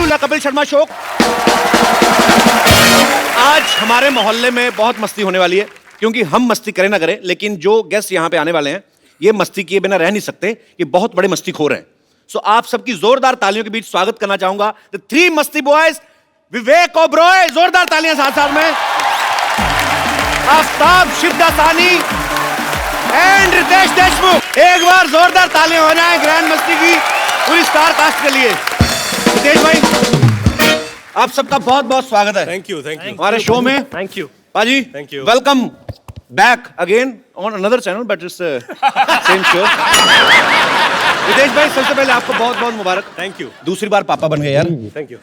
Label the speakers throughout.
Speaker 1: The Kapil Sharma show. आज हमारे मोहल्ले में बहुत मस्ती होने वाली है, क्योंकि हम मस्ती करें ना करें, लेकिन जो गेस्ट यहाँ पे आने वाले हैं ये मस्ती किए बिना रह नहीं सकते। ये बहुत बड़े मस्तीखोर हैं। सो आप सबकी जोरदार तालियों के बीच स्वागत करना चाहूंगा द थ्री मस्ती बॉयज, विवेक ओबरॉय, जोरदार तालियां साथ साथ में, आफ्ताब शिवदासानी एंड रितेश देशमुख। एक बार जोरदार तालियां हो जाएं ग्रैंड मस्ती की पूरी स्टार कास्ट के लिए। रितेश भाई, आप सबका बहुत बहुत स्वागत है।
Speaker 2: थैंक यू
Speaker 1: हमारे शो में।
Speaker 3: थैंक यू
Speaker 1: पाजी,
Speaker 2: Thank you.
Speaker 1: Welcome back again on another channel but it's same show. Ritesh भाई, सबसे पहले आपको बहुत बहुत मुबारक।
Speaker 2: थैंक यू
Speaker 1: दूसरी बार पापा बन गए यार।
Speaker 2: Thank you.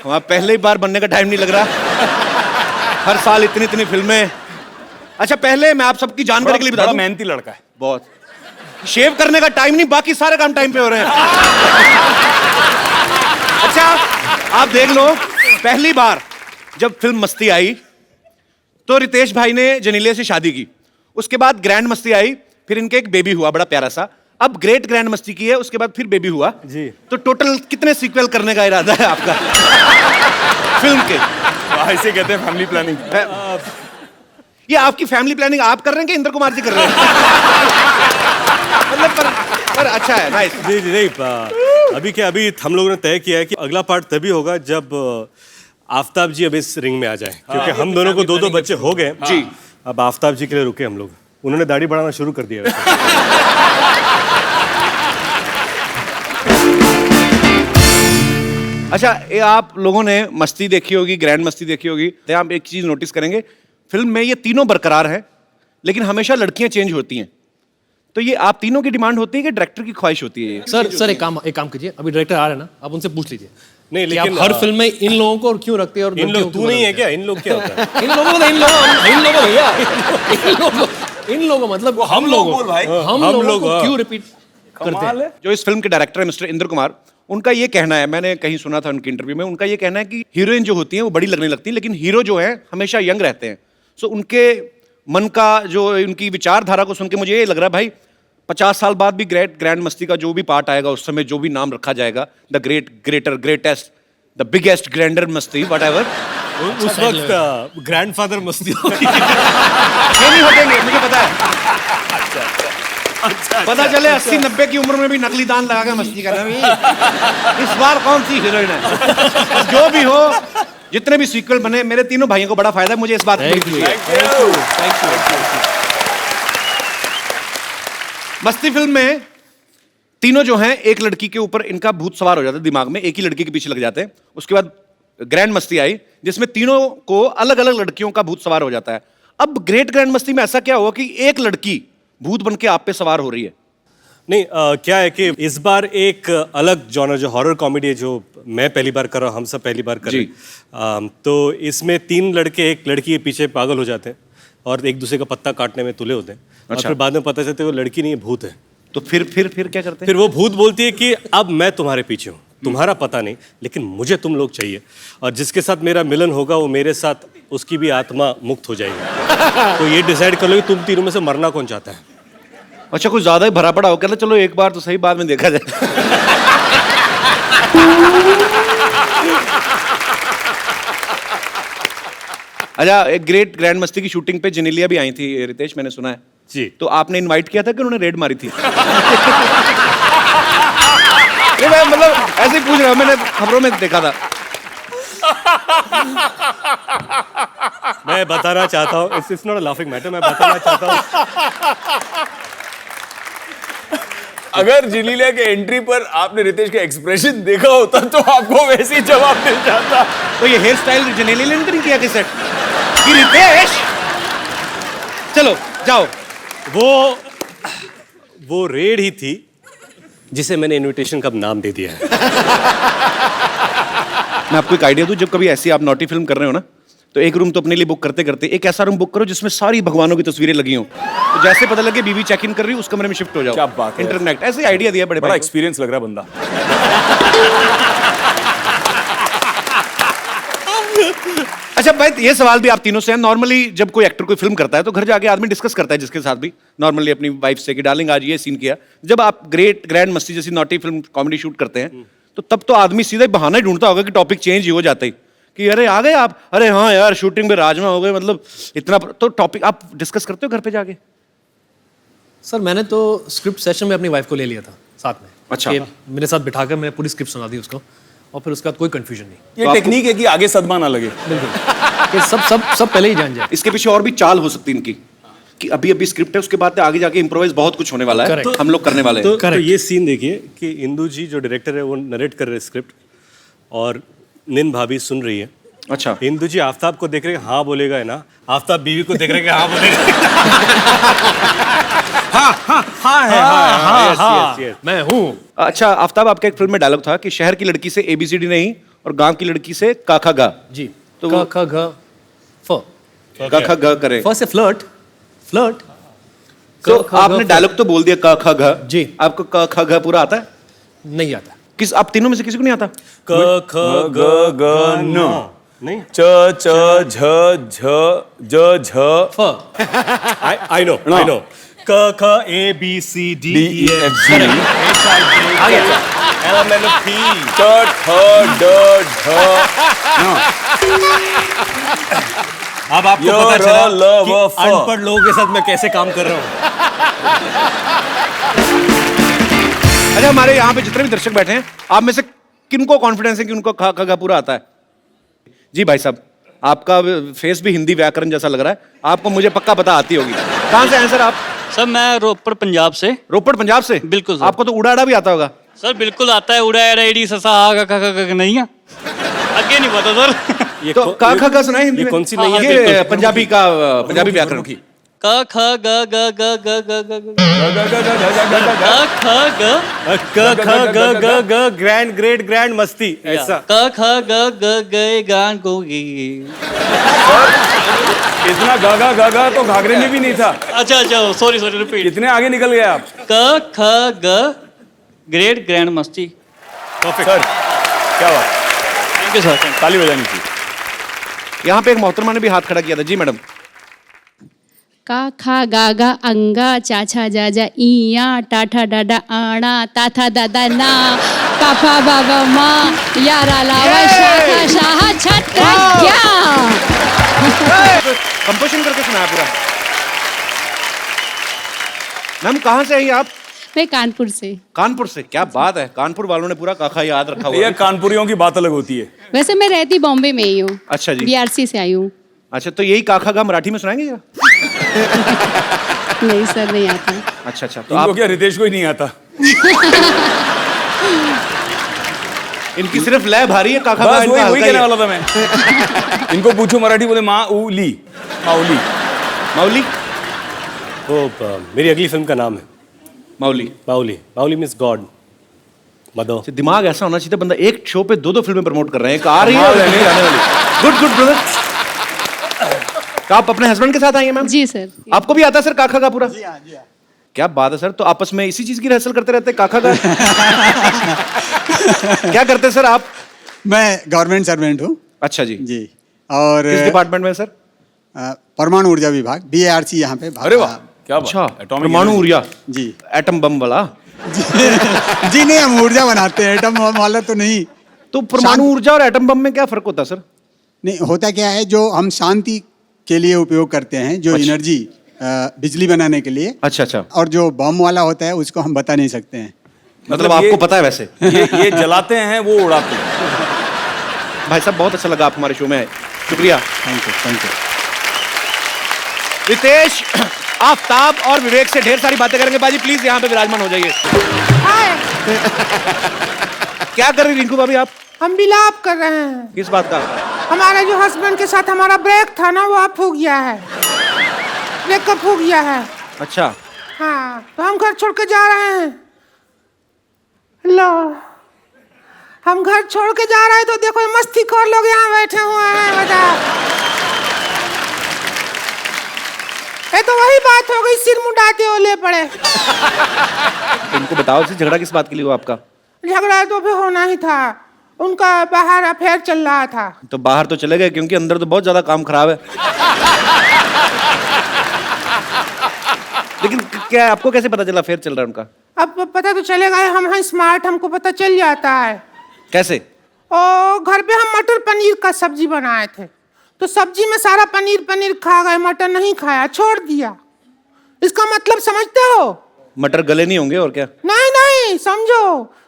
Speaker 1: वहाँ पहले बार बनने का टाइम नहीं लग रहा। हर साल इतनी इतनी फिल्में। अच्छा, पहले मैं आप सबकी जानकारी के लिए बता दूं,
Speaker 3: मेहनती लड़का है
Speaker 1: बहुत शेव करने का टाइम नहीं, बाकी सारे काम टाइम पे हो रहे हैं। अच्छा, आप देख लो, पहली बार जब फिल्म मस्ती आई तो रितेश भाई ने जनीलिया से शादी की, उसके बाद ग्रैंड मस्ती आई, फिर इनके एक बेबी हुआ बड़ा प्यारा सा, अब ग्रेट ग्रैंड मस्ती की है, उसके बाद फिर बेबी हुआ
Speaker 2: जी।
Speaker 1: तो टोटल कितने सीक्वल करने का इरादा है आपका फिल्म के?
Speaker 3: ऐसे कहते हैं फैमिली प्लानिंग।
Speaker 1: ये आपकी फैमिली प्लानिंग आप कर रहे हैं कि इंद्र कुमार जी कर रहे हैं? मतलब पर अच्छा है, नाइस।
Speaker 2: जी जी नहीं, अभी हम लोगों ने तय किया है कि अगला पार्ट तभी होगा जब आफ्ताब जी अब इस रिंग में आ जाए, क्योंकि हम दोनों को दो बच्चे हो गए
Speaker 1: जी।
Speaker 2: अब आफ्ताब जी के लिए रुके हम लोग। उन्होंने दाढ़ी बढ़ाना शुरू कर दिया वैसे।
Speaker 1: अच्छा, ये आप लोगों ने मस्ती देखी होगी, ग्रैंड मस्ती देखी होगी, तो आप एक चीज नोटिस करेंगे, फिल्म में ये तीनों बरकरार हैं, लेकिन हमेशा लड़कियां चेंज होती हैं। तो ये आप तीनों की डिमांड होती है कि डायरेक्टर की ख्वाहिश होती है ये?
Speaker 4: सर एक काम कीजिए, अभी डायरेक्टर आ रहे हैं ना, आप उनसे पूछ लीजिए
Speaker 2: नहीं,
Speaker 4: कि आप
Speaker 2: लेकिन
Speaker 4: हर फिल्म में इन लोगों को और क्यों रखते हैं और
Speaker 2: इन लोग, तू नहीं है क्या? इन लोग क्या होता है?
Speaker 4: इन लोगों भैया इन लोगों मतलब
Speaker 3: हम लोग बोल भाई।
Speaker 4: हम लोगों को क्यों रिपीट करते हैं?
Speaker 1: जो इस फिल्म के डायरेक्टर है मिस्टर इंद्र कुमार, उनका ये कहना है, मैंने कहीं सुना था उनके इंटरव्यू में, उनका ये कहना है कि हीरोइन जो होती है वो बड़ी लगने लगती है, लेकिन हीरो जो है हमेशा यंग रहते हैं। सो उनके मन का, जो उनकी विचारधारा को सुन के मुझे ये लग रहा है भाई 50 साल बाद भी ग्रैंड मस्ती का जो भी पार्ट आएगा, उस समय जो भी नाम रखा जाएगा, the greatest, the biggest grander Masti, whatever,
Speaker 2: उस वक्त ग्रैंडफादर मस्ती होगी।
Speaker 1: ये नहीं हटेंगे, मुझे पता है। पता चले 80-90 की उम्र में भी नकली दान लगा के मस्ती कर रहे हैं। इस बार कौन सी हीरोइन है? जो भी हो, जितने भी सीक्वल बने, मेरे तीनों भाइयों को बड़ा फायदा है, मुझे इस बात की खुशी है। मस्ती फिल्म में तीनों जो हैं, एक लड़की के ऊपर इनका भूत सवार हो जाता है दिमाग में, एक ही लड़की के पीछे लग जाते हैं। उसके बाद ग्रैंड मस्ती आई, जिसमें तीनों को अलग अलग लड़कियों का भूत सवार हो जाता है। अब ग्रेट ग्रैंड मस्ती में ऐसा क्या हुआ कि एक लड़की भूत बन के आप पे सवार हो रही है?
Speaker 2: नहीं, क्या है कि इस बार एक अलग जॉनर, जो हॉरर कॉमेडी है, जो मैं पहली बार कर रहा हूँ, हम सब पहली बार कर रहे हैं। तो इसमें 3 लड़के एक लड़की के पीछे पागल हो जाते हैं और एक दूसरे का पत्ता काटने में तुले होते हैं। और फिर बाद में पता चलता है वो लड़की नहीं है, भूत है।
Speaker 1: तो फिर क्या करते हैं?
Speaker 2: फिर वो भूत बोलती है कि अब मैं तुम्हारे पीछे हूँ, तुम्हारा पता नहीं, लेकिन मुझे तुम लोग चाहिए, और जिसके साथ मेरा मिलन होगा वो मेरे साथ, उसकी भी आत्मा मुक्त हो जाएगी। तो ये डिसाइड कर लो कि तुम तीनों में से मरना कौन चाहता है।
Speaker 1: अच्छा, कुछ ज्यादा ही भरा पड़ा हो, कहते चलो एक बार तो सही, बाद में देखा जाए। अच्छा, एक ग्रेट ग्रैंड मस्ती की शूटिंग पे जनीलिया भी आई थी रितेश, मैंने सुना है
Speaker 2: जी।
Speaker 1: तो आपने इनवाइट किया था कि उन्होंने रेड मारी थी? ये मैं मतलब ऐसे ही पूछ रहा हूं, मैंने खबरों में देखा था।
Speaker 2: मैं बताना चाहता हूँ, it's not a laughing matter, मैं बताना चाहता हूँ,
Speaker 3: अगर जिलीलिया के एंट्री पर आपने रितेश का एक्सप्रेशन देखा होता तो आपको वैसे ही जवाब मिल जाता।
Speaker 1: तो ये हेयर स्टाइल जनीलिया ने नहीं किया कि सेट कि रितेश चलो जाओ?
Speaker 2: वो रेड ही थी जिसे मैंने इनविटेशन का नाम दे दिया है।
Speaker 1: मैं आपको एक आइडिया दूं, जब कभी ऐसी आप नॉटी फिल्म कर रहे हो ना, तो एक रूम तो अपने लिए बुक करते करते एक ऐसा रूम बुक करो जिसमें सारी भगवानों की तस्वीरें लगी हों, तो जैसे पता लगे बीवी चेक इन कर रही है, उस कमरे में शिफ्ट हो जाओ।
Speaker 3: क्या बात है,
Speaker 1: इंटरनेट ऐसे आइडिया दिया, बड़ा
Speaker 3: एक्सपीरियंस लग रहा है बंदा।
Speaker 1: अच्छा भाई, ये सवाल भी आप तीनों से है। नॉर्मली जब कोई एक्टर कोई फिल्म करता है तो घर जाके आदमी डिस्कस करता है जिसके साथ भी, नॉर्मली अपनी वाइफ से कि डार्लिंग आज ये सीन किया। जब आप ग्रैंड मस्ती जैसी नॉटी फिल्म कॉमेडी शूट करते हैं तो तब तो आदमी सीधा ही बहाना ही ढूंढता होगा कि टॉपिक चेंज ही हो जाता ही कि अरे आ गए आप, अरे हाँ यार शूटिंग में राजमा हो गए, मतलब इतना तो टॉपिक आप डिस्कस करते हो घर पे जाके?
Speaker 4: सर मैंने तो स्क्रिप्ट सेशन में अपनी वाइफ को ले लिया था साथ में।
Speaker 1: अच्छा।
Speaker 4: कि मेरे साथ बिठाकर मैं पूरी स्क्रिप्ट सुना दी उसको, और फिर उसके बाद कोई कंफ्यूजन नहीं।
Speaker 3: ये टेक्निक है कि आगे सदमा ना लगे।
Speaker 4: बिल्कुल कि सब पहले ही जान जाए।
Speaker 1: इसके पीछे और भी चाल हो सकती है इनकी कि अभी अभी स्क्रिप्ट है, उसके बाद आगे जाके इम्प्रोवाइज बहुत कुछ होने वाला है,
Speaker 4: Correct.
Speaker 1: हम लोग करने वाले हैं।
Speaker 2: तो ये सीन देखिए कि इंदु जी जो डायरेक्टर है वो नरेट कर रहे हैं स्क्रिप्ट, और निन भाभी सुन रही है।
Speaker 1: अच्छा,
Speaker 2: इंदु जी आफ्ताब को देख रहे हैं, हाँ बोलेगा है ना, आफ्ताब बीवी को देख रहे हैं कि हाँ बोलेगा। हाँ, yes.
Speaker 4: मैं हूँ।
Speaker 1: अच्छा आफ्ताब, आपका एक फिल्म में डायलॉग था कि शहर की लड़की से ABCD नहीं और गांव की लड़की से का खा गा।
Speaker 4: जी।
Speaker 1: तो
Speaker 4: क
Speaker 1: वो-
Speaker 4: ख ग फ।
Speaker 1: का खा गा करे।
Speaker 4: फ से फ्लर्ट।
Speaker 1: तो आपने डायलॉग तो बोल दिया का खा गा।
Speaker 4: जी।
Speaker 1: आपको का खा गा पूरा आता है?
Speaker 4: नहीं आता।
Speaker 1: किस आप तीनों में से किसी को नहीं आता?
Speaker 2: क ख ग ग न नहीं,
Speaker 3: च च झ झ ज झ
Speaker 4: फ।
Speaker 2: आई नो क ख ABCD
Speaker 3: D E F G
Speaker 4: आ गया।
Speaker 2: LMNOP
Speaker 3: ट ठ ड ढ
Speaker 2: अब आपको
Speaker 3: य,
Speaker 2: पता
Speaker 3: र,
Speaker 2: चला
Speaker 3: ल,
Speaker 2: कि
Speaker 3: व, फ।
Speaker 2: अनपढ़ लोगों के साथ मैं कैसे काम कर रहा हूँ।
Speaker 1: अच्छा, हमारे यहाँ पे जितने भी दर्शक बैठे हैं, आप में से किनको कॉन्फिडेंस है कि उनको खा खा पूरा आता है? जी भाई साहब, आपका फेस भी हिंदी व्याकरण जैसा लग रहा है, आपको मुझे पक्का पता आती होगी। कहाँ से आए सर आप?
Speaker 5: सर मैं रोपड़ पंजाब से।
Speaker 1: रोपड़ पंजाब से?
Speaker 5: बिल्कुल सर।
Speaker 1: आपको तो उड़ाड़ा भी आता होगा।
Speaker 5: सर बिल्कुल आता है, उड़ा एडी ससा आ का नहीं है, आगे नहीं पता सर।
Speaker 1: तो का खा गा सुनाए हिंदी
Speaker 2: ये
Speaker 1: में?
Speaker 2: कौन सी नहीं है?
Speaker 1: ये
Speaker 2: बिल्कुल।
Speaker 1: पंजाबी का पंजाबी व्याकरण की।
Speaker 5: क ख ग ग ग ग ग ग ग क ख ग
Speaker 2: ग्रैंड ग्रेट ग्रैंड मस्ती ऐसा।
Speaker 5: क ख ग ग गए गान को
Speaker 3: इतना गागा गागा तो घाघरे में भी नहीं था।
Speaker 5: अच्छा सॉरी रिपीट।
Speaker 3: कितने आगे निकल गए आप?
Speaker 5: क ख ग ग्रेट ग्रैंड मस्ती।
Speaker 3: परफेक्ट सर, क्या बात,
Speaker 5: थैंक यू सर।
Speaker 3: ताली बजानी चाहिए।
Speaker 1: यहाँ पे एक मोहतरमा ने भी हाथ खड़ा किया था। जी मैडम।
Speaker 6: का खा गा गा अंगा चाचा जाजा इया टाठा डाडा आना ताथा दादा ना काफा बाबा माँ यारा लावा शाखा शाह छत्र क्या।
Speaker 1: कंपोजिशन करके सुनाया पूरा। मैम कहाँ से आई आप?
Speaker 6: मैं कानपुर से।
Speaker 1: कानपुर से? क्या बात है, कानपुर वालों ने पूरा काखा याद रखा हुआ
Speaker 3: ये
Speaker 1: है।
Speaker 3: कानपुरियों की बात अलग होती है।
Speaker 6: वैसे मैं रहती बॉम्बे में ही हूँ।
Speaker 1: अच्छा जी।
Speaker 6: BRC से आई हूँ।
Speaker 1: अच्छा, तो यही काखा गा मराठी में सुनाएंगे जरा?
Speaker 6: नहीं सर नहीं आता।
Speaker 1: अच्छा, तो
Speaker 3: इनको
Speaker 1: आप
Speaker 3: क्या रितेश को ही नहीं आता?
Speaker 1: इनकी सिर्फ लय भारी है, काखा गा
Speaker 3: बस
Speaker 1: इनका
Speaker 3: वही
Speaker 1: हल्का ही
Speaker 3: कहने
Speaker 1: है।
Speaker 3: वाला था मैं। इनको पूछो मराठी, बोले माऊली माऊली।
Speaker 1: माउली?
Speaker 2: वो मेरी अगली फिल्म का नाम है
Speaker 1: Mauli.
Speaker 2: Mauli means God mother.
Speaker 1: अच्छा, दिमाग ऐसा होना चाहिए बंदा एक शो पे दो फिल्में प्रमोट कर रहे हैं, एक आ रही है और नहीं आने वाली। Good brother. तो आप अपने हस्बैंड के साथ आई हैं मैम?
Speaker 6: जी सर।
Speaker 1: आपको भी आता है सर काखा का पूरा? क्या बात है सर, तो आपस में इसी चीज की रिहर्सल करते रहते हैं काखा का? क्या करते हैं सर आप?
Speaker 7: मैं गवर्नमेंट सर्वेंट हूँ
Speaker 1: अच्छा जी।
Speaker 7: जी। और
Speaker 1: किस डिपार्टमेंट में सर?
Speaker 7: परमाणु ऊर्जा विभाग BARC यहाँ पे।
Speaker 3: अरे वाह, क्या बात।
Speaker 1: अच्छा,
Speaker 3: Atomic
Speaker 1: परमाणु
Speaker 3: energy।
Speaker 1: ऊर्जा,
Speaker 7: जी
Speaker 1: एटम बम वाला।
Speaker 7: जी नहीं, हम ऊर्जा बनाते हैं, एटम बम वाला तो नहीं।
Speaker 1: तो परमाणु ऊर्जा और एटम बम में क्या फर्क होता है सर?
Speaker 7: नहीं, होता क्या है, जो हम शांति के लिए उपयोग करते हैं, जो
Speaker 1: अच्छा।
Speaker 7: एनर्जी बिजली बनाने के लिए,
Speaker 1: अच्छा,
Speaker 7: और जो बम वाला होता है उसको हम बता नहीं सकते हैं।
Speaker 1: मतलब
Speaker 3: ये-
Speaker 1: आपको पता है वैसे।
Speaker 3: ये जलाते हैं, वो उड़ाते हैं।
Speaker 1: भाई साहब बहुत अच्छा लगा आप हमारे शो में आए, शुक्रिया।
Speaker 7: Thank you.
Speaker 1: रितेश, आफ्ताब और विवेक से ढेर सारी बातें करेंगे। बाजी प्लीज यहाँ पे विराजमान हो जाइए। क्या कर रही रिंकू भाभी आप?
Speaker 8: हम विलाप कर रहे हैं।
Speaker 1: किस बात का?
Speaker 8: हमारे जो हस्बैंड के साथ हमारा ब्रेक था ना, वो अब हो गया है, ब्रेकअप हो गया है।
Speaker 1: अच्छा,
Speaker 8: हाँ, तो हम घर छोड़ के जा रहे हैं। लो, हम घर छोड़ के जा रहे हैं तो देखो ये मस्तीखोर लोग यहाँ बैठे हुए हैं। बता, ये तो वही बात हो गई, सिर मुंडाते ओले पड़े।
Speaker 1: इनको बताओ से झगड़ा किस बात के लिए हुआ आपका?
Speaker 8: झगड़ा तो फिर होना ही था, उनका बाहर अफेयर चल रहा था।
Speaker 1: तो बाहर तो चले गए क्योंकि अंदर तो बहुत ज्यादा काम खराब है। लेकिन क्या आपको कैसे पता चला अफेयर चल रहा है उनका?
Speaker 8: अब पता तो चलेगा, हम हैं स्मार्ट, हमको पता चल जाता है।
Speaker 1: कैसे?
Speaker 8: और घर पे हम मटर पनीर का सब्जी बनाए थे, तो सब्जी में सारा पनीर खा गए, मटर नहीं खाया, छोड़ दिया। इसका मतलब समझते हो?
Speaker 1: मटर गले नहीं होंगे और क्या?
Speaker 8: नहीं समझो,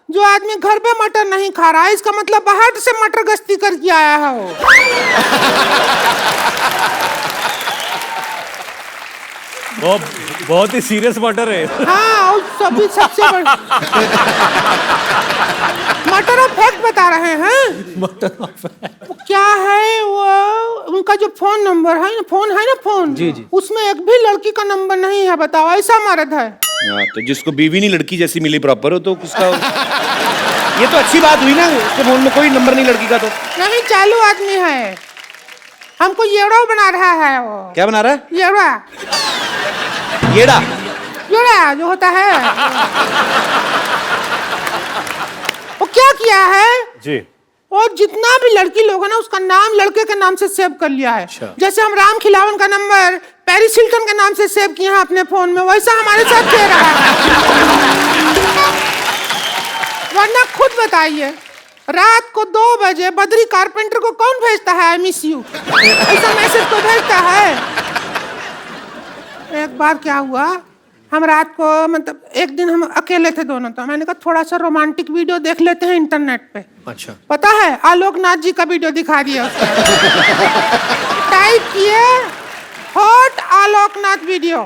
Speaker 8: जो आदमी घर पे मटर नहीं खा रहा है, इसका मतलब बाहर से मटर गश्ती करके आया है वो।
Speaker 2: बहुत ही सीरियस मैटर है।
Speaker 8: हाँ, उस सभी सबसे बड़ा मटर ऑफ फैक्ट बता रहे हैं। क्या है वो, उनका जो फोन नंबर है ना, फोन
Speaker 4: जी।
Speaker 8: उसमें एक भी लड़की का नंबर नहीं है, बताओ, ऐसा मर्द है।
Speaker 1: तो जिसको बीवी नहीं लड़की जैसी मिली प्रॉपर हो, तो उसका ये तो अच्छी बात हुई ना, उसके फोन में कोई नंबर नहीं लड़की का। तो
Speaker 8: नहीं, चालू आदमी है, हमको येड़ा बना रहा है वो।
Speaker 1: क्या बना रहा है?
Speaker 8: येड़ा
Speaker 1: येड़ा
Speaker 8: जो होता है। वो क्या किया है
Speaker 2: जी,
Speaker 8: और जितना भी लड़की लोग है ना, उसका नाम लड़के के नाम से सेव कर लिया है। जैसे हम राम खिलावन का नंबर पेरिस हिल्टन के नाम से सेव किए हैं अपने फोन में, वैसा हमारे साथ कह रहा है। वरना खुद बताइए, रात को 2 बजे बद्री कारपेंटर को कौन भेजता है आई मिस यू, ऐसा मैसेज तो भेजता है। एक बार क्या हुआ, हम रात को, मतलब एक दिन हम अकेले थे दोनों, तो मैंने कहा थोड़ा सा रोमांटिक वीडियो देख लेते हैं इंटरनेट पे।
Speaker 4: अच्छा।
Speaker 8: पता है, आलोकनाथ जी का वीडियो दिखा दिया उसने। टाइप किए हॉट आलोकनाथ वीडियो,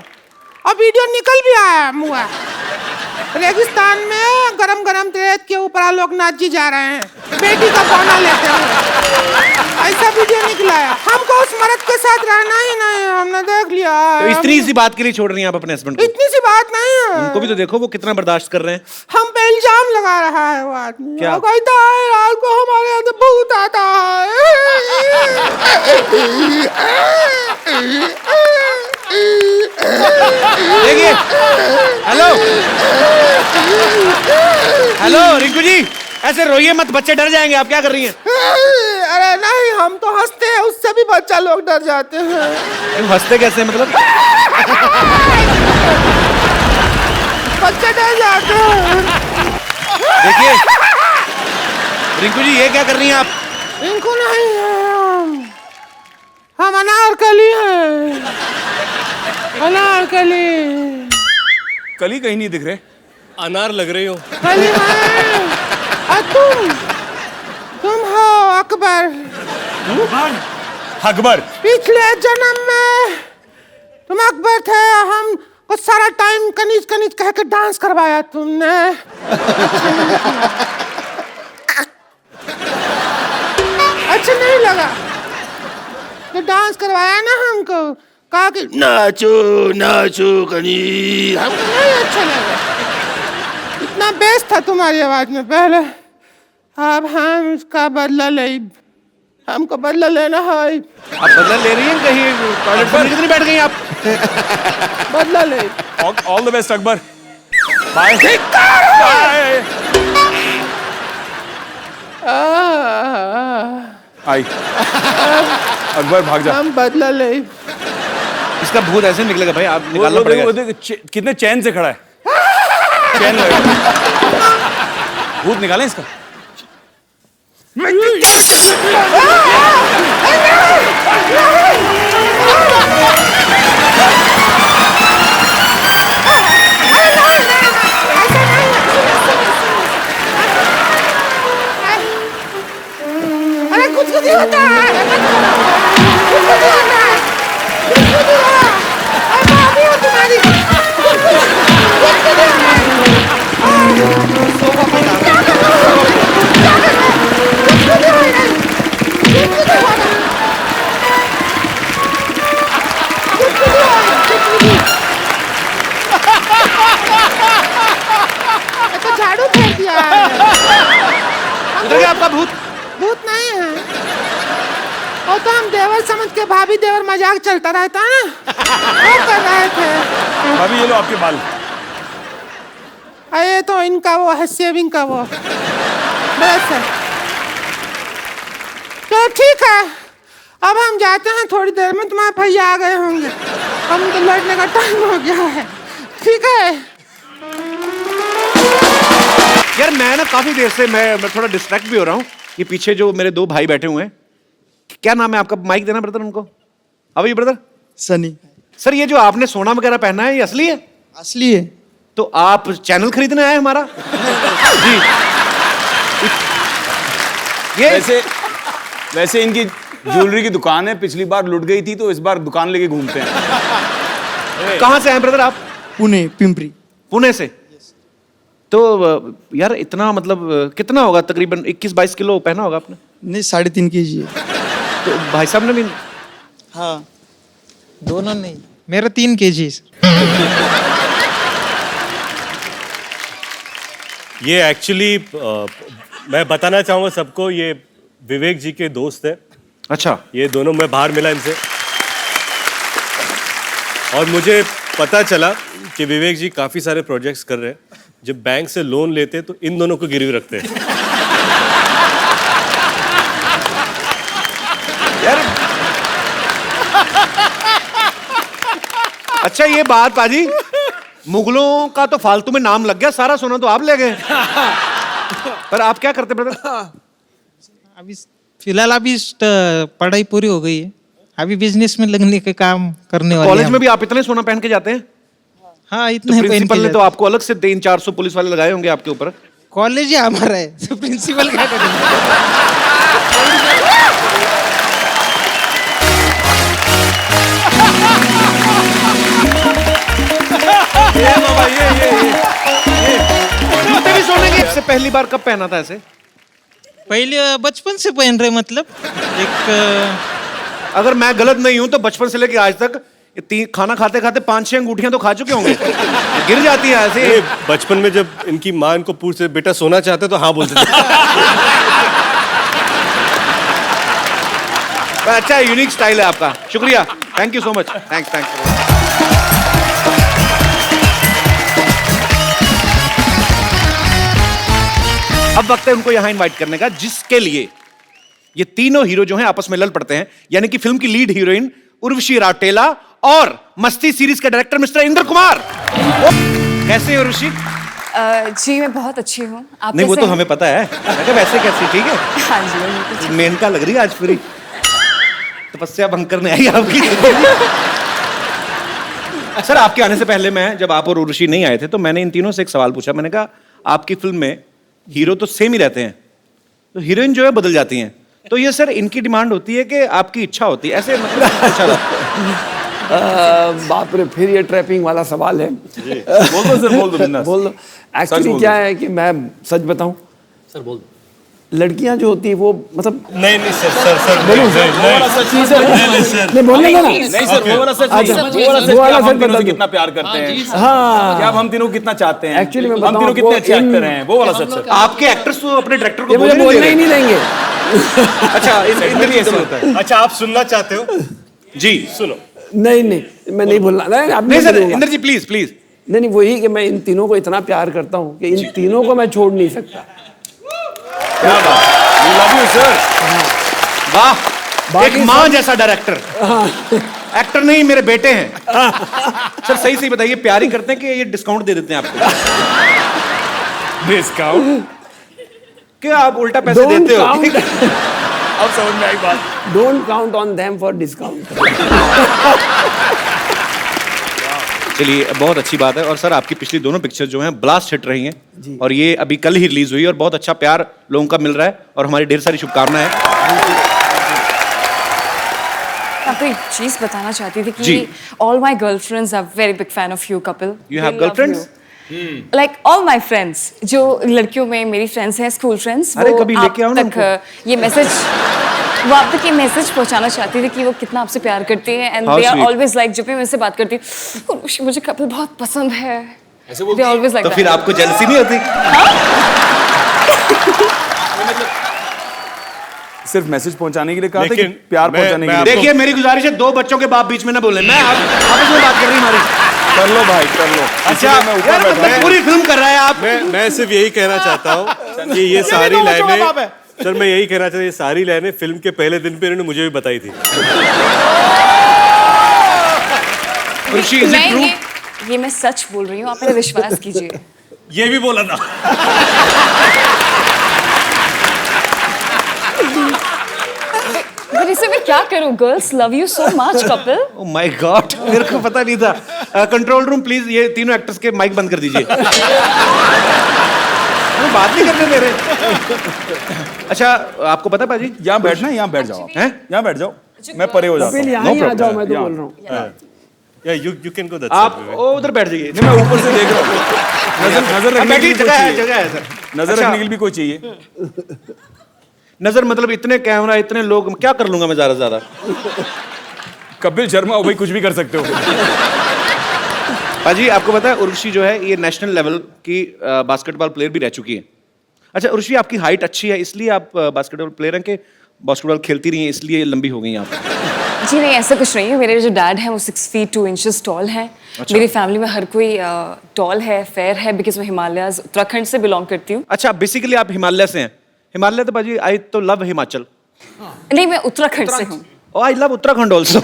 Speaker 8: और वीडियो निकल भी आया मुआ। रेगिस्तान में गरम गरम रेत के ऊपर आलोकनाथ जी जा रहे हैं, बेटी का पौना लेते हुए, ऐसा वीडियो निकला है। हमको उस मर्द के साथ रहना ही नहीं, हमने देख लिया।
Speaker 1: तो इतनी सी बात के लिए छोड़ रही हैं आप अपने हस्बैंड को?
Speaker 8: इतनी सी बात नहीं है,
Speaker 1: उनको भी तो देखो वो कितना बर्दाश्त कर रहे हैं।
Speaker 8: हम पे इल्जाम लगा रहा है वो आदमी।
Speaker 1: क्या?
Speaker 8: वो कहता है रात को हमारे यहाँ से भूत आता है।
Speaker 1: देखिए, हेलो रिंकू जी, ऐसे रोइए मत, बच्चे डर जाएंगे। आप क्या कर रही हैं?
Speaker 8: अरे नहीं, हम तो हंसते हैं, उससे भी बच्चा लोग डर जाते हैं।
Speaker 1: तुम हंसते कैसे, मतलब?
Speaker 8: बच्चे डर जाते हैं।
Speaker 1: देखिए रिंकू जी, ये क्या कर रही हैं आप?
Speaker 8: रिंकू नहीं है, हम अनारकली हैं, अनारकली।
Speaker 3: कली कहीं नहीं दिख रहे।
Speaker 2: अनार लग रही हो।
Speaker 8: कली है, और तुम हो अकबर।
Speaker 3: अकबर?
Speaker 8: पिछले जन्म में तुम अकबर थे, हम को सारा टाइम कनीज कनीज कह के डांस करवाया तुमने। अच्छा नहीं लगा तो डांस करवाया ना हमको, कहा कि नाचो नाचो कनीज, हमको नहीं अच्छा लगा, इतना बेस था तुम्हारी आवाज में पहले। अब हम इसका बदला ले, हमको बदला लेना है।
Speaker 1: आप बदला ले रही हैं? कहीं टॉयलेट पर कितनी बैठ गई आप?
Speaker 8: बदला ले।
Speaker 3: All the best Akbar. Bye. आई अकबर भाग जा।
Speaker 8: हम बदला ले।
Speaker 1: इसका भूत ऐसे निकलेगा भाई, आप निकालना पड़ेगा।
Speaker 3: कितने चैन से खड़ा है। चैन भूत निकालें इसका।
Speaker 8: अरे कुछ नहीं होता है, कुछ नहीं होता है, कुछ नहीं होता है। मैं भाभी हूँ तुम्हारी, कुछ नहीं होता है। तो झाड़ू फेंक दिया है।
Speaker 1: उधर गया आपका भूत?
Speaker 8: भूत नहीं है, और तो हम देवर समझ के, भाभी देवर मजाक चलता रहता है ना, वो कर रहे थे।
Speaker 3: भाभी ये लो आपके बाल।
Speaker 8: अरे तो इनका वो है शेविंग का वो ब्रश है। तो ठीक है, अब हम जाते हैं, थोड़ी देर में तुम्हारे भैया आ गए होंगे, हम तो लड़ने का टाइम हो गया है। ठीक है।
Speaker 1: यार मैं ना काफी देर से मैं थोड़ा डिस्ट्रैक्ट भी हो रहा हूँ। ये पीछे जो मेरे दो भाई बैठे हुए हैं, क्या नाम है आपका? माइक देना ब्रदर उनको। अब ये ब्रदर
Speaker 9: सनी।
Speaker 1: सर, ये जो आपने सोना वगैरह पहना है ये असली है?
Speaker 9: असली है।
Speaker 1: तो आप चैनल खरीदने आए हमारा? जी। ये
Speaker 3: वैसे इनकी ज्वेलरी की दुकान है, पिछली बार लुट गई थी तो इस बार दुकान लेके घूमते हैं।
Speaker 1: कहाँ से आए ब्रदर आप?
Speaker 9: पुणे, पिंपरी।
Speaker 1: पुणे से? तो यार इतना मतलब कितना होगा तकरीबन? 21-22 किलो पहना होगा आपने?
Speaker 9: नहीं, 3.5 kg है।
Speaker 1: तो भाई साहब ने भी?
Speaker 9: हाँ।
Speaker 10: दोनों नहीं, मेरा 3 kg।
Speaker 2: ये एक्चुअली मैं बताना चाहूँगा सबको, ये विवेक जी के दोस्त है।
Speaker 1: अच्छा।
Speaker 2: ये दोनों, मैं बाहर मिला इनसे और मुझे पता चला कि विवेक जी काफ़ी सारे प्रोजेक्ट्स कर रहे हैं। जब बैंक से लोन लेते हैं तो इन दोनों को गिरवी रखते हैं।
Speaker 1: यार अच्छा, ये बात पाजी, मुगलों का तो फालतू में नाम लग गया, सारा सोना तो आप ले गए। पर आप क्या करते ब्रदर?
Speaker 10: अभी फिलहाल पढ़ाई पूरी हो गई है, अभी बिजनेस में लगने के काम करने वाले
Speaker 1: कॉलेज
Speaker 10: हैं।
Speaker 1: में भी आप इतने सोना पहन के जाते हैं?
Speaker 10: हाँ,
Speaker 1: तो
Speaker 10: इतने पहन
Speaker 1: प्रिंसिपल
Speaker 10: के
Speaker 1: ने तो
Speaker 10: जाते।
Speaker 1: आपको अलग से 300-400 पुलिस वाले लगाए होंगे आपके ऊपर।
Speaker 10: कॉलेज ही हमारा है, तो प्रिंसिपल क्या करेंगे?
Speaker 1: ये बाबा, ये जूते भी सोने के। इससे पहली बार कब पहना था ऐसे?
Speaker 10: पहले बचपन से पहन रहे, मतलब एक
Speaker 1: अगर मैं गलत नहीं हूं तो बचपन से लेके आज तक खाना खाते खाते 5-6 अंगूठियां तो खा चुके होंगे। गिर जाती है ऐसे।
Speaker 2: ये बचपन में जब इनकी माँ इनको पूछते बेटा सोना चाहते तो हाँ बोलते थे।
Speaker 1: अच्छा, यूनिक स्टाइल है आपका। शुक्रिया, thank you so much. Thanks. अब वक्त है उनको यहां इनवाइट करने का, जिसके लिए ये तीनों हीरो जो हैं आपस में लड़ पड़ते हैं, यानी कि फिल्म की लीड हीरोइन उर्वशी राउटेला और मस्ती सीरीज के डायरेक्टर मिस्टर इंद्र कुमार। कैसे हैं उर्वशी?
Speaker 11: जी मैं बहुत अच्छी हूँ। आप
Speaker 1: नहीं, वो
Speaker 11: कैसे
Speaker 1: तो
Speaker 11: हैं?
Speaker 1: हमें पता है। मैं कहा वैसे कैसी? ठीक है।
Speaker 11: हाँ जी, मैं बिल्कुल ठीक।
Speaker 1: मेनका लग रही है आज पूरी। तपस्या भंग करने आई आपकी। सर, आपके आने से पहले मैं, जब आप और उर्वशी नहीं आए थे, तो मैंने इन तीनों से एक सवाल पूछा। मैंने कहा आपकी फिल्म में हीरो तो सेम ही रहते हैं, तो हीरोइन जो है बदल जाती हैं। तो ये सर इनकी डिमांड होती है कि आपकी इच्छा होती है ऐसे? मतलब अच्छा
Speaker 12: बाप रे, फिर ये ट्रैपिंग वाला सवाल है।
Speaker 3: बोल दो सर, बोल दो बिंदास।
Speaker 12: बोल दो। एक्चुअली क्या है कि मैं सच बताऊं
Speaker 4: सर बोल दो।
Speaker 12: लड़कियां जो होती है वो मतलब
Speaker 2: नहीं सर
Speaker 12: बोलूं सर? नहीं बोलने का ना।
Speaker 3: नहीं सर, वो वाला सच नहीं।
Speaker 12: अच्छा,
Speaker 3: वो वाला सच
Speaker 12: वो वाला
Speaker 3: कि आप हम
Speaker 12: सच
Speaker 3: तीनों
Speaker 12: बता
Speaker 3: से
Speaker 12: दो।
Speaker 3: कितना प्यार करते हैं।
Speaker 12: हाँ,
Speaker 3: क्या आप हम तीनों को कितना चाहते हैं?
Speaker 12: Actually मैं
Speaker 3: हम
Speaker 12: बताऊं
Speaker 3: तीनों कितने
Speaker 12: आपको,
Speaker 3: अच्छे
Speaker 12: इन-
Speaker 3: एक्टर हैं, वो वाला सच सर।
Speaker 1: आपके एक्टर्स तो अपने डायरेक्टर को
Speaker 12: ये मुझे बोलने ही नहीं देंगे।
Speaker 1: अच्छा, इंद्र जी ऐसे होता है।
Speaker 2: अच्छा, आप सुनना चाहते हो?
Speaker 1: जी
Speaker 2: सुनो।
Speaker 12: नहीं, मैं नहीं बोलना।
Speaker 1: नहीं sir, Indra ji please please.
Speaker 12: नहीं, वही कि मैं इन तीनों को इतना प्यार करता हूँ कि इन तीनों को मैं छोड़ नहीं सकता।
Speaker 3: क्या बात, we love you sir।
Speaker 1: वाह, एक माँ जैसा डायरेक्टर। एक्टर नहीं, मेरे बेटे हैं। सर सही बताइए, प्यार ही करते हैं कि ये डिस्काउंट दे देते हैं आपको?
Speaker 3: डिस्काउंट?
Speaker 1: क्या आप उल्टा पैसे देते हो?
Speaker 3: अब समझ में आई बात।
Speaker 12: Don't count on them for discount.
Speaker 1: चलिए, बहुत अच्छी बात है। और सर आपकी पिछली दोनों पिक्चर जो हैं ब्लास्ट हिट रही हैं, और ये अभी कल ही रिलीज हुई और बहुत अच्छा प्यार लोगों का मिल रहा है, और हमारी ढेर सारी शुभकामनाएं हैं।
Speaker 11: आपको एक चीज बताना चाहती थी
Speaker 1: जी।
Speaker 11: कि all my girlfriends are very big fan of you Kapil.
Speaker 1: You have girlfriends?
Speaker 11: Like all my friends, जो लड़कियों में मेरी फ्रेंड्स हैं, स्कूल फ्रेंड्स,
Speaker 1: अरे कभी लेके आओ ना
Speaker 11: ये मैसेज, वो आप तक ये मैसेज पहुंचाना चाहती थी कि वो कितना आपसे प्यार करती है, and
Speaker 1: How
Speaker 11: they are
Speaker 1: sweet.
Speaker 11: Always like, जब भी मैं उनसे बात करती हूँ मुझे कपिल बहुत पसंद है, दे ऑलवेज लाइक
Speaker 1: तो फिर आपको जेलसी नहीं होती?
Speaker 3: सिर्फ मैसेज पहुंचाने के लिए कहा था कि
Speaker 2: लेकिन
Speaker 3: प्यार
Speaker 2: मैं-
Speaker 3: पहुंचाने के
Speaker 2: मैं
Speaker 3: लिए?
Speaker 1: देखिए, मेरी गुजारिश है, 2 बच्चों के बाप बीच में ना बोले। मैं आपस में बात कर रही हमारी।
Speaker 3: कर लो भाई, कर लो।
Speaker 1: अच्छा,
Speaker 3: मैं ऊपर
Speaker 1: यार
Speaker 3: बैठा
Speaker 1: मतलब
Speaker 3: हूं।
Speaker 1: पूरी फिल्म कर रहा है आप।
Speaker 2: मैं सिर्फ यही कहना चाहता हूँ कि ये सारी
Speaker 1: दो बच्चों का बाप
Speaker 2: लाइनें,
Speaker 1: है।
Speaker 2: सर मैं यही कहना चाहता हूँ, ये सारी लाइनें फिल्म के पहले दिन पे इन्होंने मुझे भी बताई थी।
Speaker 1: ऋषि, is it true?
Speaker 11: ये मैं सच बोल रही हूँ, आप मेरा विश्वास कीजिए।
Speaker 2: ये भी बोला था।
Speaker 11: पर इसे मैं क्या करूं? Girls love you so much Kapil.
Speaker 1: Oh my God, मेरे को पता नहीं था। कंट्रोल रूम प्लीज ये तीनों एक्टर्स के माइक बंद कर दीजिए। बात नहीं करने दे रहे। अच्छा आपको पता पाजी,
Speaker 3: यहाँ बैठना, यहाँ बैठ जाओ आप।
Speaker 1: हैं?
Speaker 3: यहाँ बैठ जाओ, मैं परे हो जाता
Speaker 12: कपिल
Speaker 3: हूँ।
Speaker 12: यहाँ ही आ जाओ, मैं तो बोल रहा हूँ।
Speaker 2: या यू कैन गो दैट
Speaker 1: आप उधर बैठ जाइए।
Speaker 3: नहीं, मैं ऊपर से देख रहा हूँ। नजर रखने के लिए
Speaker 1: जगह है, जगह है सर।
Speaker 3: नजर
Speaker 1: अच्छा,
Speaker 3: रखने के लिए भी कोई चाहिए।
Speaker 1: नजर मतलब इतने कैमरा, इतने लोग, क्या कर लूंगा मैं ज्यादा से ज्यादा।
Speaker 3: कपिल शर्मा हो भाई, कुछ भी कर सकते हो।
Speaker 1: पाजी आपको पता है उर्वशी जो है ये नेशनल लेवल की बास्केटबॉल प्लेयर भी रह चुकी है। अच्छा उर्वशी, आपकी हाइट अच्छी है इसलिए आप बास्केटबॉल प्लेयर हैं कि बास्केटबॉल खेलती रही हैं इसलिए लंबी हो गई आप?
Speaker 11: जी नहीं, ऐसा कुछ नहीं है। मेरे जो डैड हैं वो 6 feet 2 inches टॉल हैं।
Speaker 1: अच्छा।
Speaker 11: मेरी फैमिली में हर कोई टॉल है, फेयर है, बिकॉज मैं हिमालयाज उत्तराखंड से बिलोंग करती हूँ।
Speaker 1: अच्छा बेसिकली आप हिमालय से हैं। हिमालय तो बाजी आई तो लव हिमाचल।
Speaker 11: नहीं, मैं उत्तराखंड से हूँ।
Speaker 1: Oh, I love Uttarakhand also.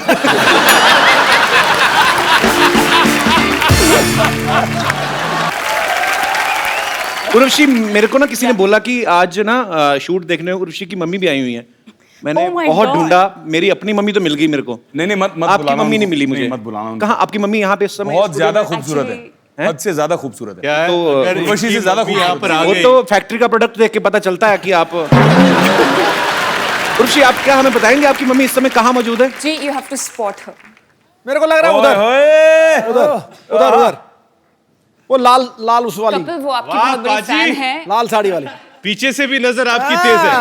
Speaker 1: Urvashi, मेरे को ना किसी ने बोला कि आज ना शूट देखने को उर्वशी की मम्मी भी आई हुई है। मैंने
Speaker 11: Oh my
Speaker 1: बहुत
Speaker 11: God.
Speaker 1: ढूंढा, मेरी अपनी मम्मी तो मिल गई मेरे को।
Speaker 3: नहीं नहीं, मत
Speaker 1: आपकी
Speaker 3: बुलाना
Speaker 1: मम्मी नहीं
Speaker 3: उनको।
Speaker 1: मिली मुझे।
Speaker 3: नहीं, मत बुलाना उनको।
Speaker 1: कहाँ आपकी मम्मी? यहाँ पे इस समय
Speaker 3: बहुत ज्यादा खूबसूरत है,
Speaker 11: Actually-
Speaker 3: हद से ज्यादा खूबसूरत है।
Speaker 2: क्या है?
Speaker 1: तो,
Speaker 2: अगर
Speaker 3: उर्वशी से
Speaker 2: इनकी
Speaker 3: ज्यादा
Speaker 2: मम्मी यहाँ पर आ
Speaker 1: वो
Speaker 2: गई।
Speaker 1: तो फैक्ट्री का प्रोडक्ट देख के पता चलता है कि आप। उर्वशी, आप क्या हमें बताएंगे आपकी मम्मी इस समय कहाँ मौजूद है?
Speaker 11: जी, यू हैव टू स्पॉट हर।
Speaker 4: मेरे को लग रहा है उधर उधर उधर वो लाल लाल उस वाली
Speaker 11: कपिल वो आपकी
Speaker 2: वाह,
Speaker 11: बहुत बड़ी
Speaker 2: बाजी।
Speaker 11: फैन है।
Speaker 4: लाल साड़ी वाली।
Speaker 2: पीछे से भी नजर आपकी तेज है।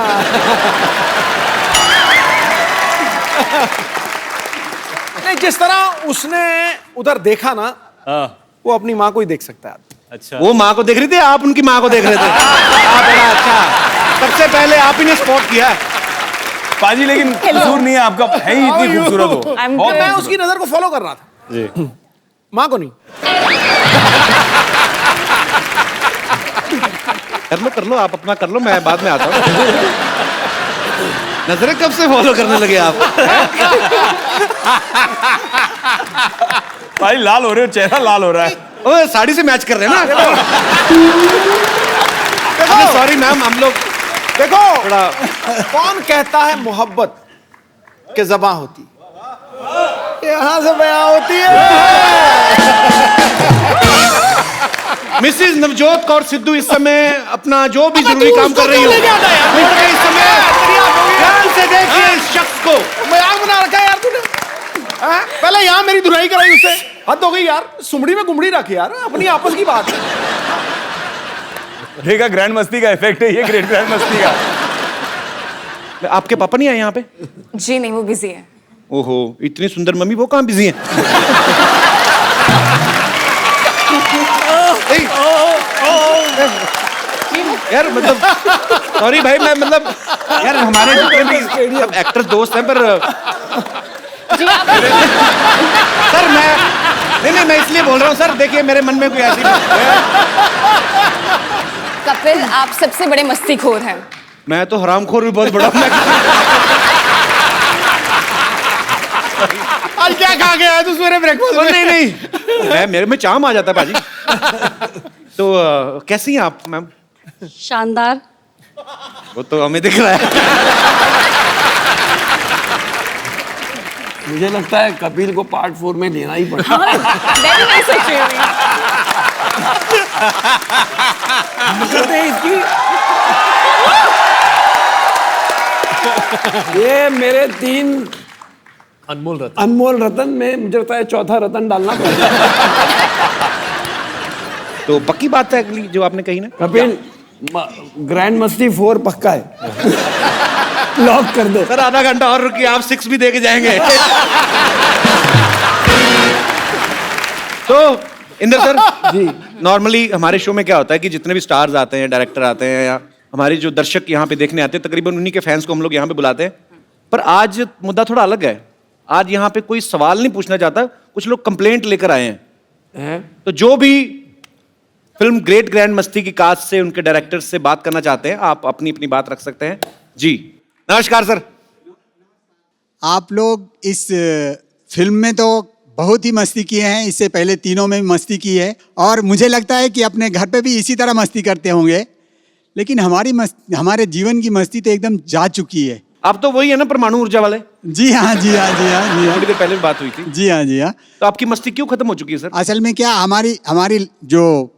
Speaker 4: नहीं, जिस तरह उसने उधर देखा ना, वो अपनी माँ को ही देख सकता है।
Speaker 2: अच्छा,
Speaker 1: वो माँ को देख रही थी, आप उनकी माँ को देख रहे थे। बड़ा अच्छा, सबसे पहले आप ही ने स्पॉट किया।
Speaker 3: पाजी लेकिन कसूर नहीं है आपका, है ही इतनी खूबसूरत हो।
Speaker 11: I'm
Speaker 3: बहुत
Speaker 11: good.
Speaker 4: मैं उसकी नजर को फॉलो कर रहा था,
Speaker 2: जी।
Speaker 4: माँ को नहीं।
Speaker 1: कर लो आप अपना कर लो, मैं बाद में आता हूँ। नजरें कब से फॉलो करने लगे आप?
Speaker 3: भाई लाल हो रहे हो, चेहरा लाल हो रहा है।
Speaker 1: ओ साड़ी से मैच कर रहे हैं ना। सॉरी मैम, हम लोग
Speaker 4: देखो
Speaker 1: थोड़ा।
Speaker 4: कौन कहता है मोहब्बत के ज़बां होती, यहाँ से बयां होती है।
Speaker 1: मिसिज नवजोत कौर सिद्धू इस समय अपना जो भी जरूरी काम कर रही हो, इस समय ध्यान से देखिए इस शख्स को।
Speaker 4: मजाक बना रखा है यार तूने। हाँ? पहले यहाँ मेरी धुलाई कराई उससे, हद हो गई यार। सुमड़ी में गुमड़ी रख यार, अपनी आपस की बात है।
Speaker 3: देखा, ग्रैंड मस्ती का इफेक्ट है ये, ग्रेट ग्रैंड मस्ती का।
Speaker 1: आपके पापा नहीं आए यहाँ पे?
Speaker 11: जी नहीं, वो बिजी है।
Speaker 1: ओहो, इतनी सुंदर मम्मी, वो कहाँ बिजी हैं? यार मतलब सॉरी भाई, मैं मतलब यार हमारे जितने भी सब एक्टर दोस्त हैं, पर सर नहीं मैं इसलिए बोल रहा हूँ सर, देखिए मेरे मन में कोई ऐसी
Speaker 11: कपिल, आप सबसे बड़े मस्तीखोर हैं।
Speaker 1: मैं तो हरामखोर भी बहुत बड़ा हूँ।
Speaker 4: आज क्या खा के आया तू सवेरे ब्रेकफास्ट में?
Speaker 1: नहीं मेरे में चाम आ जाता है भाजी। तो कैसी हैं आप मैम?
Speaker 6: शानदार।
Speaker 1: वो तो हमें दिख रहा है।
Speaker 12: मुझे लगता है कपिल को पार्ट 4 में लेना ही पड़ेगा।
Speaker 11: मैं भी नहीं सोच रही हूँ।
Speaker 12: इसकी ये मेरे 3 अनमोल रतन में मुझे लगता है चौथा रतन डालना पड़ेगा।
Speaker 1: तो पक्की बात है अगली जो आपने कही ना
Speaker 12: कपिल, ग्रैंड मस्ती 4 पक्का है। लॉक कर दे।
Speaker 1: सर। आधा घंटा और रुकिए, आप 6 भी दे के जाएंगे। तो इंदर सर
Speaker 12: जी,
Speaker 1: नॉर्मली हमारे शो में क्या होता है कि जितने भी स्टार्स आते हैं, डायरेक्टर आते हैं, या हमारे जो दर्शक यहाँ पे देखने आते हैं, तकरीबन उन्हीं के फैंस को हम लोग यहाँ पे बुलाते हैं। पर आज मुद्दा थोड़ा अलग है। आज यहाँ पे कोई सवाल नहीं पूछना चाहता, कुछ लोग कंप्लेंट लेकर आए हैं। तो जो भी फिल्म ग्रेट ग्रैंड मस्ती की कास्ट से, उनके डायरेक्टर से बात करना चाहते हैं, आप अपनी अपनी बात रख सकते हैं। जी नमस्कार सर।
Speaker 7: आप लोग इस फिल्म में तो बहुत ही मस्ती किए हैं, इससे पहले तीनों में भी मस्ती की है, और मुझे लगता है कि अपने घर पे भी इसी तरह मस्ती करते होंगे। लेकिन हमारे जीवन की मस्ती तो एकदम जा चुकी है।
Speaker 1: आप तो वही है ना परमाणु ऊर्जा वाले?
Speaker 7: जी हाँ, जी हाँ, जी हाँ, जी हाँ।
Speaker 1: थोड़ी देर पहले भी बात हुई थी।
Speaker 7: जी हाँ, जी हाँ।
Speaker 1: तो आपकी मस्ती क्यों खत्म हो चुकी है सर?
Speaker 7: असल में क्या, हमारी जो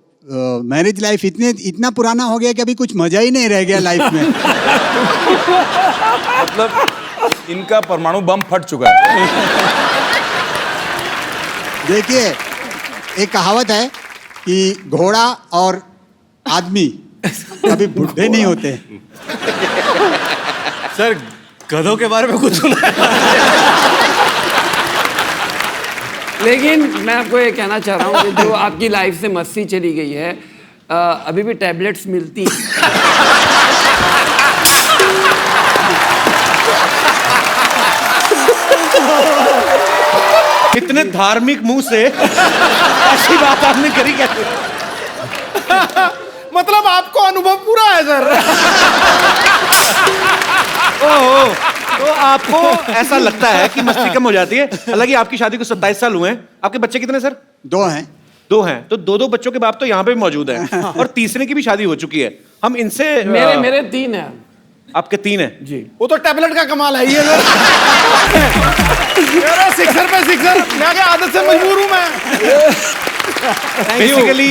Speaker 7: मैरिज लाइफ इतना पुराना हो गया कि अभी कुछ मजा ही नहीं रह गया लाइफ में।
Speaker 3: मतलब इनका परमाणु बम फट चुका है।
Speaker 7: देखिए, एक कहावत है कि घोड़ा और आदमी कभी बुढ़े नहीं होते।
Speaker 2: सर, गधों के बारे में कुछ सुना है?
Speaker 12: लेकिन मैं आपको ये कहना चाह रहा हूँ कि जो आपकी लाइफ से मस्ती चली गई है, अभी भी टैबलेट्स मिलती हैं।
Speaker 1: इतने धार्मिक मुंह से ऐसी बात आपने करी कैसे?
Speaker 4: मतलब आपको अनुभव पूरा है सर।
Speaker 1: ओहो, तो आपको ऐसा लगता है कि मस्ती कम हो जाती है। हालांकि आपकी शादी को 27 साल हुए हैं। आपके बच्चे कितने सर?
Speaker 7: 2 हैं।
Speaker 1: 2 हैं, तो 2 बच्चों के बाप तो यहाँ पे भी मौजूद हैं, और तीसरे की भी शादी हो चुकी है। हम इनसे
Speaker 12: मेरे 3 हैं।
Speaker 1: आपके 3 हैं
Speaker 12: जी।
Speaker 4: वो तो टैबलेट का कमाल है ये। सिक्सर पे सिक्सर, मैं क्या आदत से मजबूर हूँ मैं।
Speaker 1: बेसिकली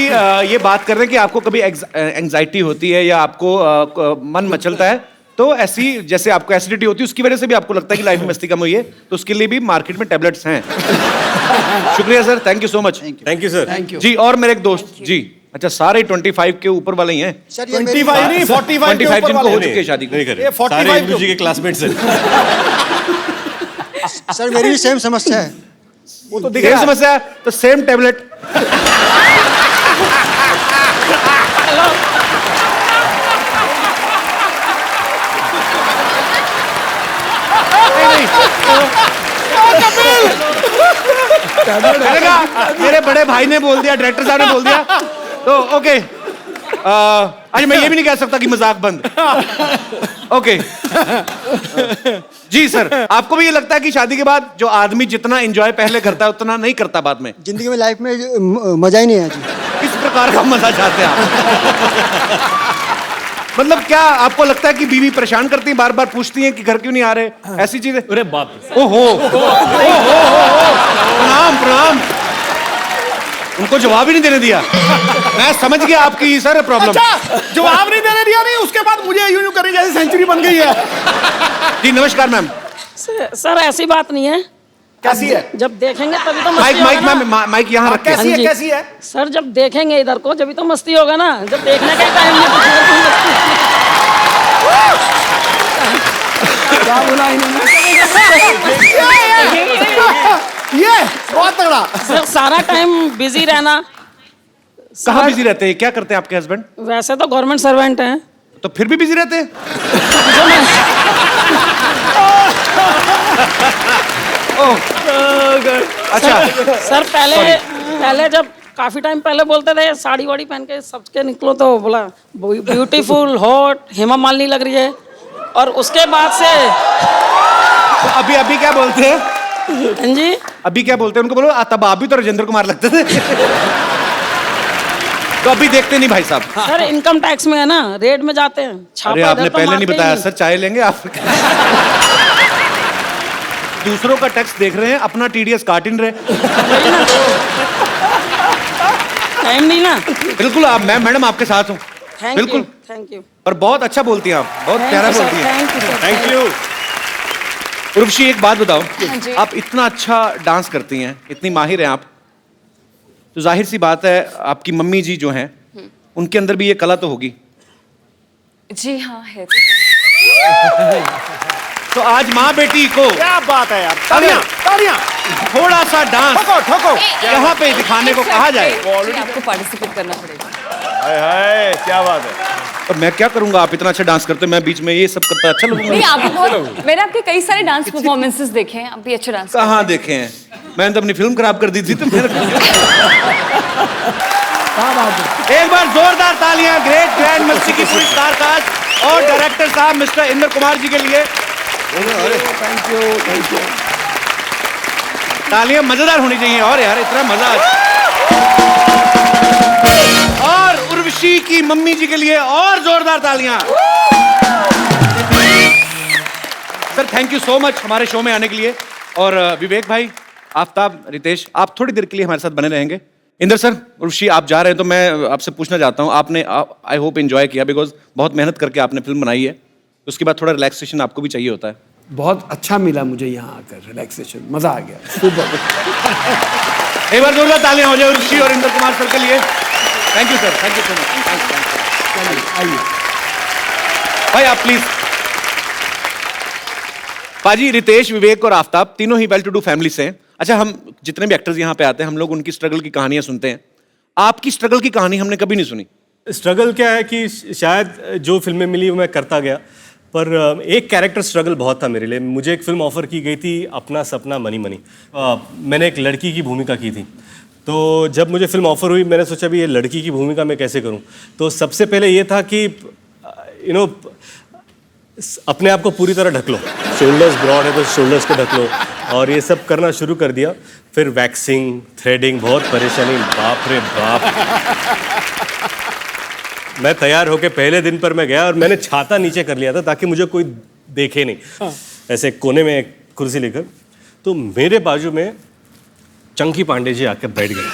Speaker 1: ये बात कर रहे हैं कि आपको कभी एंजाइटी होती है या आपको मन मचलता है, तो ऐसी जैसे आपको एसिडिटी होती है उसकी वजह से भी आपको लगता है कि लाइफ में मस्ती कम हुई है, तो उसके लिए भी मार्केट में टैबलेट्स हैं। शुक्रिया sir, thank you so much.
Speaker 2: Thank you sir.
Speaker 12: Thank you.
Speaker 1: जी, और मेरे एक दोस्त जी, अच्छा सारे 25 के ऊपर वाले ही हैं।
Speaker 4: 25 नहीं, 45
Speaker 1: जिनको हो चुकी है शादी को।
Speaker 2: नहीं करे,
Speaker 4: ये 45
Speaker 2: सारे इंदू जी के क्लासमेट्स हैं।
Speaker 7: सर, मेरी भी सेम समस्या है।
Speaker 4: वो तो दिख
Speaker 1: सेम
Speaker 4: रहा है।
Speaker 1: समस्या है तो सेम टैबलेट। मेरे बड़े भाई ने बोल दिया, डायरेक्टर साहब ने बोल दिया, तो ओके। आज मैं ये भी नहीं कह सकता कि मजाक बंद। ओके। जी सर, आपको भी ये लगता है कि शादी के बाद जो आदमी जितना एंजॉय पहले करता है उतना नहीं करता बाद में?
Speaker 7: जिंदगी में, लाइफ में मजा ही नहीं है जी।
Speaker 1: किस प्रकार का मजा चाहते हैं आप? मतलब क्या आपको लगता है कि बीवी परेशान करती है, बार बार पूछती है कि घर क्यों नहीं आ रहे, ऐसी चीजें?
Speaker 2: अरे बाप रे।
Speaker 1: ओहो, प्रणाम प्रणाम। उनको जवाब ही नहीं देने दिया। मैं समझ गया आपकी सर प्रॉब्लम।
Speaker 4: अच्छा, जवाब नहीं देने दिया, नहीं उसके बाद मुझे यूं करी जैसे सेंचुरी बन गई है।
Speaker 1: जी नमस्कार मैम।
Speaker 13: सर ऐसी बात नहीं है।
Speaker 4: कैसी है?
Speaker 13: जब देखेंगे तभी तो
Speaker 1: माइक
Speaker 13: मस्ती
Speaker 1: माइक
Speaker 13: होगा ना।
Speaker 1: मैम, माइक यहाँ रखें।
Speaker 4: कैसी है?
Speaker 13: हाँ जी।
Speaker 4: कैसी है?
Speaker 13: सर जब देखेंगे इधर को जब तो मस्ती होगा ना, जब देखने का टाइम नहीं तो फिर कौन मस्ती।
Speaker 12: क्या बोला इन्होंने?
Speaker 4: ये बहुत तगड़ा।
Speaker 13: सर सारा टाइम बिजी रहना।
Speaker 1: कहाँ बिजी रहते हैं? क्या करते हैं आपके हस्बैंड?
Speaker 13: वैसे तो गवर्नमेंट सर्वेंट हैं।
Speaker 1: तो फिर भी बिजी रहते हैं? अच्छा
Speaker 13: सर पहले जब काफी टाइम पहले बोलते थे साड़ी वाड़ी पहन के सबके निकलो, तो बोला ब्यूटीफुल हॉट हेमा मालिनी लग रही है, और उसके बाद से
Speaker 1: तो अभी क्या बोलते हैं?
Speaker 13: हाँ जी,
Speaker 1: अभी क्या बोलते हैं उनको? बोलो तब आप भी तो राजेंद्र कुमार लगते थे। तो अभी देखते नहीं भाई साहब?
Speaker 13: सर इनकम टैक्स में है ना, रेड में जाते हैं। छापा
Speaker 1: अरे
Speaker 13: इधर
Speaker 1: आपने
Speaker 13: तो
Speaker 1: पहले नहीं
Speaker 13: मारते ही
Speaker 1: बताया सर, चाय लेंगे आप? दूसरों का टैक्स देख रहे हैं, अपना टीडीएस काट ही नहीं रहे।
Speaker 13: टाइम नहीं ना।
Speaker 1: बिल्कुल, आप मैडम आपके साथ हूँ। बिल्कुल,
Speaker 13: थैंक यू।
Speaker 1: और बहुत अच्छा बोलती हैं आप, बहुत प्यारा बोलती हैं।
Speaker 13: Thank you.
Speaker 1: Thank you. Urvashi एक बात बताओ,
Speaker 11: जी।
Speaker 1: आप इतना अच्छा डांस करती हैं, इतनी माहिर हैं आप, तो जाहिर सी बात है आपकी मम्मी जी जो हैं उनके अंदर भी ये कला तो होगी।
Speaker 11: जी हाँ है।
Speaker 1: तो आज माँ बेटी को
Speaker 4: क्या बात है यार, तालियां तालियां।
Speaker 1: थोड़ा सा डांस
Speaker 4: ठोको ठोको।
Speaker 1: यहाँ पे दिखाने को कहा जाए।
Speaker 11: आपको पार्टिसिपेट करना पड़ेगा।
Speaker 3: हाय हाय, क्या बात है।
Speaker 1: और मैं क्या करूंगा, आप इतना अच्छा डांस करते हैं, मैं बीच में ये सब करता अच्छा
Speaker 11: नहीं
Speaker 1: लगूंगा?
Speaker 11: आपको बहुत, मैंने आपके कई सारे डांस परफॉर्मेंसेस देखे हैं, आप भी अच्छे डांस
Speaker 1: कहाँ देखे हैं? मैंने तो अपनी फिल्म खराब कर दी थी, तो मेरे एक बार जोरदार तालियां ग्रेट ग्रैंड मस्ती की पूरी स्टार कास्ट और डायरेक्टर साहब मिस्टर इंद्र कुमार जी के लिए।
Speaker 12: Thank you.
Speaker 1: तालियां मजेदार होनी चाहिए और यार इतना मजा और उर्वशी की मम्मी जी के लिए और जोरदार तालियां। Sir thank you so much हमारे शो में आने के लिए। और विवेक भाई, आफ्ताब, रितेश, आप थोड़ी देर के लिए हमारे साथ बने रहेंगे। इंदर सर, उर्वशी आप जा रहे हैं तो मैं आपसे पूछना चाहता हूं, आपने आई होप एंजॉय किया, बिकॉज बहुत मेहनत करके आपने फिल्म बनाई है, उसके बाद थोड़ा रिलैक्सेशन आपको भी चाहिए होता है।
Speaker 12: बहुत अच्छा मिला मुझे यहाँ आकर, रिलैक्सेशन, मजा आ गया। सुपर।
Speaker 1: एक बार जोरदार तालियां हो जाए उर्वशी और इंदर कुमार सर के लिए। Thank you sir, thank you so much.
Speaker 12: आइए
Speaker 1: भाई आप प्लीज। पाजी, रितेश, विवेक और आफ्ताब तीनों ही वेल टू डू फैमिली से हैं। अच्छा, हम जितने भी एक्टर्स यहाँ पे आते हैं हम लोग उनकी स्ट्रगल की कहानियां सुनते हैं, आपकी स्ट्रगल की कहानी हमने कभी नहीं सुनी।
Speaker 2: स्ट्रगल क्या है कि शायद जो फिल्में मिली वो मैं करता गया, पर एक कैरेक्टर स्ट्रगल बहुत था मेरे लिए। मुझे एक फिल्म ऑफर की गई थी, अपना सपना मनी मनी। मैंने एक लड़की की भूमिका की थी, तो जब मुझे फिल्म ऑफर हुई मैंने सोचा भी ये लड़की की भूमिका मैं कैसे करूं। तो सबसे पहले ये था कि अपने आप को पूरी तरह ढक लो, शोल्डर्स ब्रॉड है तो शोल्डर्स को ढक लो, और ये सब करना शुरू कर दिया। फिर वैक्सिंग, थ्रेडिंग, बहुत परेशानी, बाप रे बाप। मैं तैयार होके पहले दिन पर मैं गया और मैंने छाता नीचे कर लिया था ताकि मुझे कोई देखे नहीं, ऐसे कोने में एक कुर्सी लेकर। तो मेरे बाजू में चंकी पांडे जी आकर बैठ गए।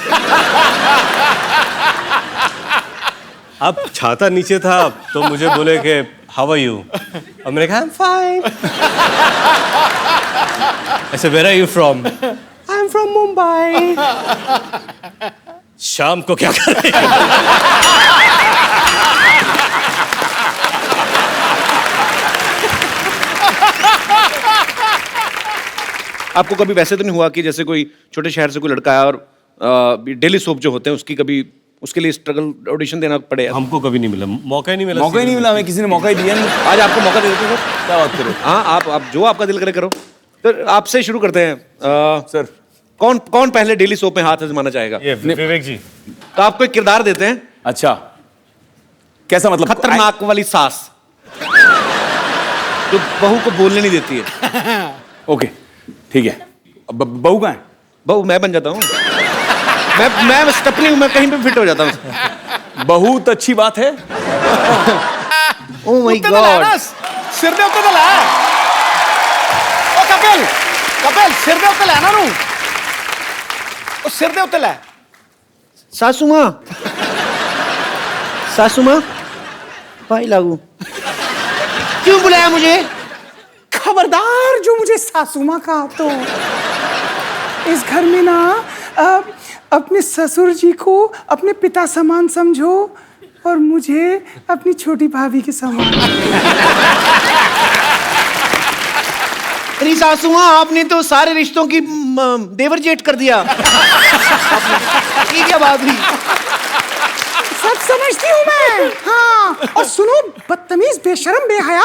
Speaker 2: अब छाता नीचे था तो मुझे बोले कि हाउ आर यू, और मैंने कहा आई एम फाइन। ऐसे where are you from, I am from Mumbai. शाम को क्या करें।
Speaker 1: आपको कभी वैसे तो नहीं हुआ कि जैसे कोई छोटे शहर से कोई लड़का आया और डेली सोप जो होते हैं उसकी कभी उसके लिए स्ट्रगल ऑडिशन देना पड़े?
Speaker 2: हमको कभी नहीं मिला, मौका ही नहीं मिला।
Speaker 3: मौका ही नहीं मिला, हमें किसी ने मौका ही दिया नहीं।
Speaker 1: आज आपको मौका दे देते सर।
Speaker 3: क्या बात करो।
Speaker 1: हाँ, आप जो आपका दिल करे करो। तो आपसे शुरू करते हैं।
Speaker 3: सर
Speaker 1: कौन पहले डेली सोप में हाथ आजमाना चाहेगा?
Speaker 2: विवेक जी।
Speaker 1: तो आपको एक किरदार देते हैं।
Speaker 3: अच्छा, कैसा मतलब?
Speaker 1: खतरनाक वाली सास जो बहू को बोलने नहीं देती है।
Speaker 3: ओके ठीक है। बहू कहाँ है?
Speaker 1: बहू मैं बन जाता हूँ। मैं स्टपनी हूँ, मैं कहीं पे फिट हो जाता हूँ।
Speaker 3: बहुत अच्छी बात है।
Speaker 1: ओह माय गॉड,
Speaker 4: सिर दे उत्ते तो ला। ओ कपिल, सिर दे उत्ते ला ना नू। ओ सिर दे उत्ते ला।
Speaker 1: सासू माँ भाई लागू क्यों बुलाया मुझे?
Speaker 8: खबरदार जो मुझे सासू माँ कहा तो इस घर में ना अपने ससुर जी को अपने पिता समान समझो और मुझे अपनी छोटी भाभी के समान।
Speaker 1: अरे सासू माँ, आपने तो सारे रिश्तों की देवर जेठ कर दिया। ये क्या बात हुई?
Speaker 8: सब समझती हूँ मैं। हाँ, और सुनो बदतमीज, बेशरम, बेहया,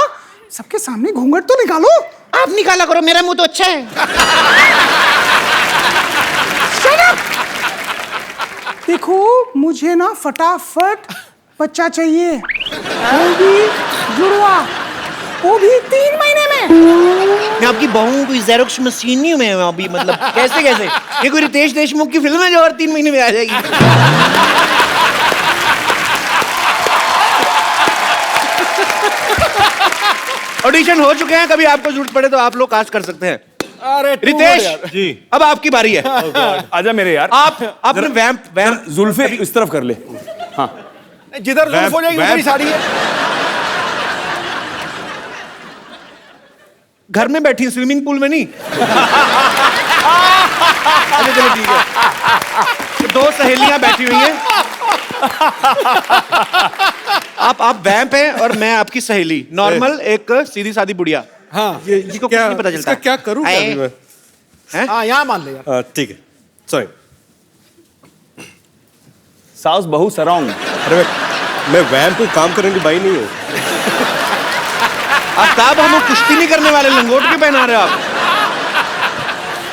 Speaker 8: सबके सामने घूंघट तो निकालो।
Speaker 1: आप निकाला करो, मेरा मुंह तो अच्छा है।
Speaker 8: Shut up! देखो मुझे ना फटाफट बच्चा चाहिए, वो भी जुड़वा, वो भी 3 महीने में।
Speaker 1: मैं आपकी बहू हूँ, कोई ज़ेरोक्स मशीन नहीं हूँ मैं अभी। मतलब कैसे ये कोई रितेश देशमुख की फिल्म है जो और 3 महीने में आ जाएगी? ऑडिशन हो चुके हैं, कभी आपको जरूरत पड़े तो आप लोग कास्ट कर सकते हैं।
Speaker 4: अरे
Speaker 1: रितेश
Speaker 3: जी,
Speaker 1: अब आपकी बारी है।
Speaker 3: आजा मेरे यार।
Speaker 1: आपने वैम्प
Speaker 3: जुल्फे इस तरफ कर ले। हाँ,
Speaker 4: जिधर जुल्फ हो जाएगी उधर ही साड़ी है।
Speaker 1: घर में बैठी, स्विमिंग पूल में नहीं। अच्छा चलो ठीक है। 2 सहेलियां बैठी हुई हैं। आप वैम्प हैं और मैं आपकी सहेली, नॉर्मल एक सीधी सादी बुढ़िया।
Speaker 4: हाँ,
Speaker 1: जिसको कुछ नहीं पता चलता।
Speaker 4: क्या करूं मैं? हाँ, यहाँ मान ले यार।
Speaker 2: ठीक है, सॉरी।
Speaker 3: साउस बहू सराउंड।
Speaker 2: अरे मैं वैम्प को काम करने की बाई नहीं हूँ।
Speaker 1: आफ्ताब, हम कुश्ती नहीं करने वाले, लंगोट क्यों पहना रहे हो आप?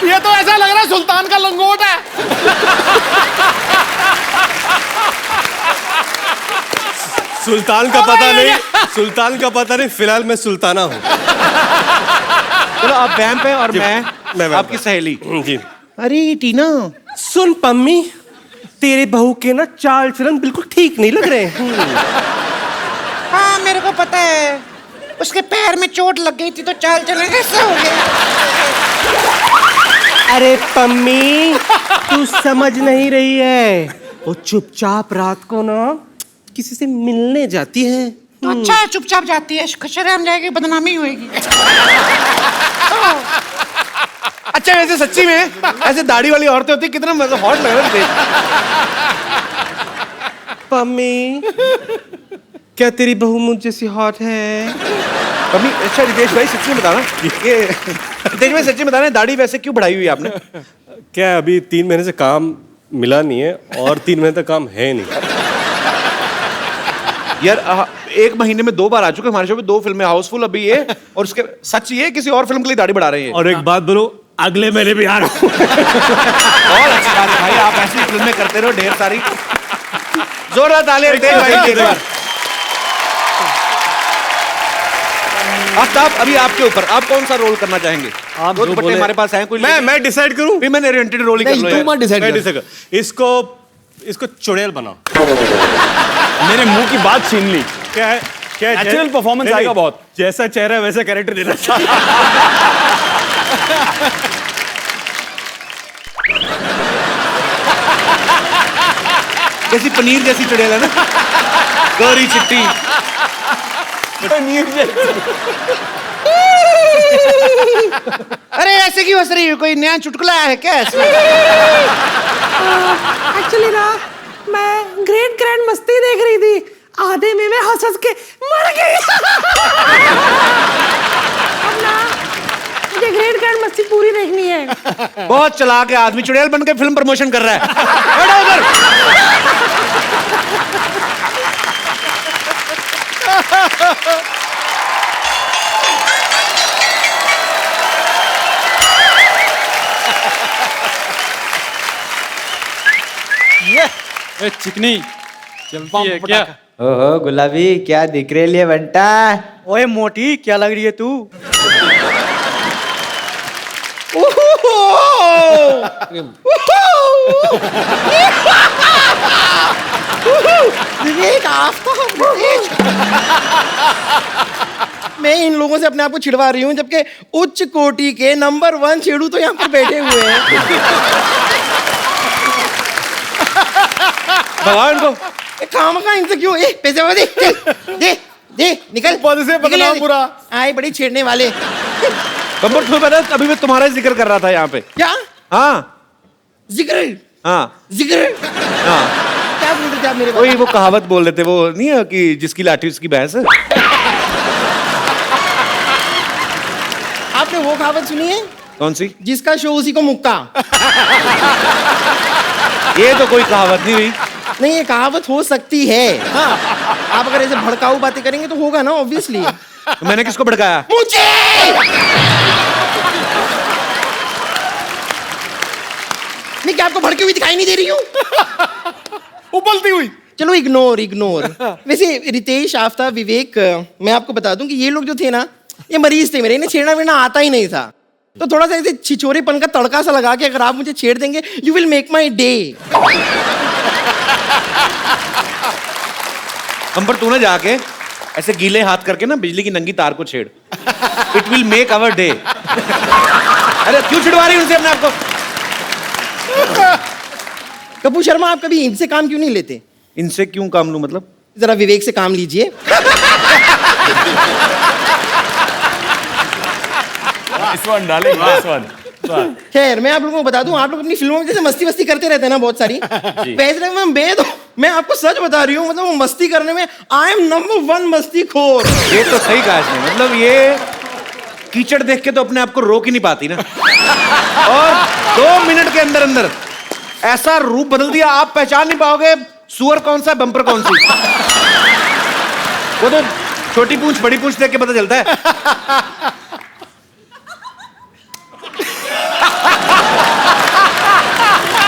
Speaker 4: ये तो ऐसा लग रहा है सुल्तान का लंगोट है।
Speaker 2: सुल्तान का पता नहीं, सुल्तान का पता नहीं, फिलहाल मैं सुल्ताना हूँ।
Speaker 1: चलो आप वैम्प हैं और मैं आपकी सहेली।
Speaker 2: जी।
Speaker 1: अरे टीना,
Speaker 2: सुन पम्मी, तेरे बहू के ना चाल चलन बिल्कुल ठीक नहीं लग रहे हैं।
Speaker 8: हाँ मेरे को पता है, उसके पैर में चोट लग गई थी तो चाल चलन कैसे हो गया।
Speaker 2: अरे पम्मी, तू समझ नहीं रही है, वो चुपचाप रात को ना किसी से मिलने जाती है।
Speaker 8: तो अच्छा है, चुपचाप जाती है, शर्म जाएगी, बदनामी होएगी।
Speaker 1: अच्छा वैसे सच्ची में ऐसे दाढ़ी वाली औरतें होती कितना मतलब हॉट लग रहा है।
Speaker 2: पम्मी, क्या तेरी बहू मुझ जैसी हॉट है?
Speaker 1: पम्मी, अच्छा रितेश भाई सच्ची में बताना, ये रितेश भाई सच्ची में बताना, दाढ़ी वैसे क्यों बढ़ाई हुई है आपने?
Speaker 2: क्या अभी 3 महीने से काम मिला नहीं है और 3 महीने तक काम है नहीं।
Speaker 1: यार 1 महीने में 2 बार आ चुके हमारे शो पे, 2 फिल्में, हाउसफुल अभी ये, और उसके सच ये किसी और फिल्म के लिए दाढ़ी बढ़ा रहे हैं।
Speaker 2: और एक बात बोलो, अगले महीने भी आ रहा हूँ।
Speaker 1: बहुत अच्छी बात है भाई, आप ऐसी फिल्में करते रहो ढेर सारी। जोरदार तालियां रितेश भाई के लिए। आफ्ताब, अभी आपके ऊपर, आप कौन सा रोल करना चाहेंगे?
Speaker 2: आप
Speaker 1: दो दुपट्टे हमारे पास हैं, कोई
Speaker 2: मैं डिसाइड करूं?
Speaker 1: फिर मैंने ओरिएंटेड रोल ही कर लो यार।
Speaker 2: मैं डिसाइड कर। इसको चुड़ैल बनाओ।
Speaker 3: मेरे मुंह की बात छीन ली।
Speaker 2: क्या है? क्या है?
Speaker 3: नेचुरल परफॉर्मेंस आएगा बहुत।
Speaker 2: जैसा चेहरा वैसा कैरेक्टर देना चाहिए।
Speaker 1: जैसी पनीर जैसी चुड़ैल है ना, गौरी चिट्टी। अरे ऐसे क्यों हंस रही हो, कोई नया चुटकुला है क्या इसमें?
Speaker 8: एक्चुअली ना मैं ग्रेट ग्रैंड मस्ती देख रही थी, आधे में मैं हंस हंस के मर गई। अब ना मुझे ग्रेट ग्रैंड मस्ती पूरी देखनी है।
Speaker 1: बहुत चालाक है आदमी, चुड़ैल बन के फिल्म प्रमोशन कर रहा है। बैठो उधर।
Speaker 5: ए चिकनी, चलती है क्या?
Speaker 9: ओहो गुलाबी, क्या दिख रही है बंटा? ओए मोटी, क्या लग रही है तू? मैं इन लोगों से अपने आप को छिड़वा रही हूँ, जबकि उच्च कोटि के नंबर 1 छेड़ू तो यहाँ पर बैठे हुए हैं।
Speaker 1: भगवान को
Speaker 9: काम का इनसे क्यों? पैसे वाले दे दे निकल
Speaker 3: पद से बदनाम पूरा।
Speaker 9: आए बड़ी छेड़ने वाले।
Speaker 1: कमर तुम्हें पता है, अभी मैं तुम्हारा जिक्र कर रहा था यहाँ पे।
Speaker 9: क्या?
Speaker 1: हाँ
Speaker 9: जिक्र?
Speaker 1: हाँ
Speaker 9: जिक्र?
Speaker 1: हाँ,
Speaker 9: क्या बोलते थे आप मेरे?
Speaker 1: वही वो कहावत बोल रहे थे, वो नहीं है कि जिसकी लाठी उसकी भैंस।
Speaker 9: आपने वो कहावत सुनी है?
Speaker 1: कौन सी?
Speaker 9: जिसका शो उसी को मुक्का।
Speaker 1: ये तो कोई कहावत नहीं हुई।
Speaker 9: नहीं, ये कहावत हो सकती है। हाँ, आप अगर ऐसे भड़काऊ बातें करेंगे तो होगा ना, ऑब्वियसली।
Speaker 1: तो मैंने किसको भड़काया?
Speaker 9: मुझे। मैं क्या आपको भड़की हुई दिखाई नहीं दे रही हूँ?
Speaker 3: उबलती हुई।
Speaker 9: चलो इग्नोर इग्नोर। वैसे रितेश, आफ्ताब, विवेक, मैं आपको बता दूं कि ये लोग जो थे ना, ये मरीज थे मेरे, इन्हें छेड़ना वेड़ना आता ही नहीं था। तो थोड़ा सा ऐसे छिछोरेपन का तड़का सा लगा के अगर आप मुझे छेड़ देंगे, you will make my day.
Speaker 1: हम पर तू ना जाके ऐसे गीले हाथ करके ना बिजली की नंगी तार को छेड़। It will make our day. अरे क्यों छिड़वा रही उनसे अपने आप को?
Speaker 9: कपूर शर्मा, आप कभी इनसे काम क्यों नहीं लेते?
Speaker 1: इनसे क्यों काम लूं मतलब?
Speaker 9: जरा विवेक से काम लीजिए। खैर, मैं आप लोगों को बता दूं, आप लोग अपनी फिल्मों में जैसे मस्ती वस्ती करते रहते हैं ना बहुत सारी, वैसे मैं आपको सच बता रही हूँ, मतलब वो मस्ती करने में आई एम नंबर 1 मस्ती खोर।
Speaker 1: ये तो सही कहा इसने, मतलब ये कीचड़ देख के तो अपने आप को रोक ही नहीं पाती ना, और 2 मिनट के अंदर अंदर ऐसा रूप बदल दिया, आप पहचान नहीं पाओगे सुअर कौन सा बम्पर कौन सी। वो तो छोटी पूंछ बड़ी पूंछ देख के पता चलता है।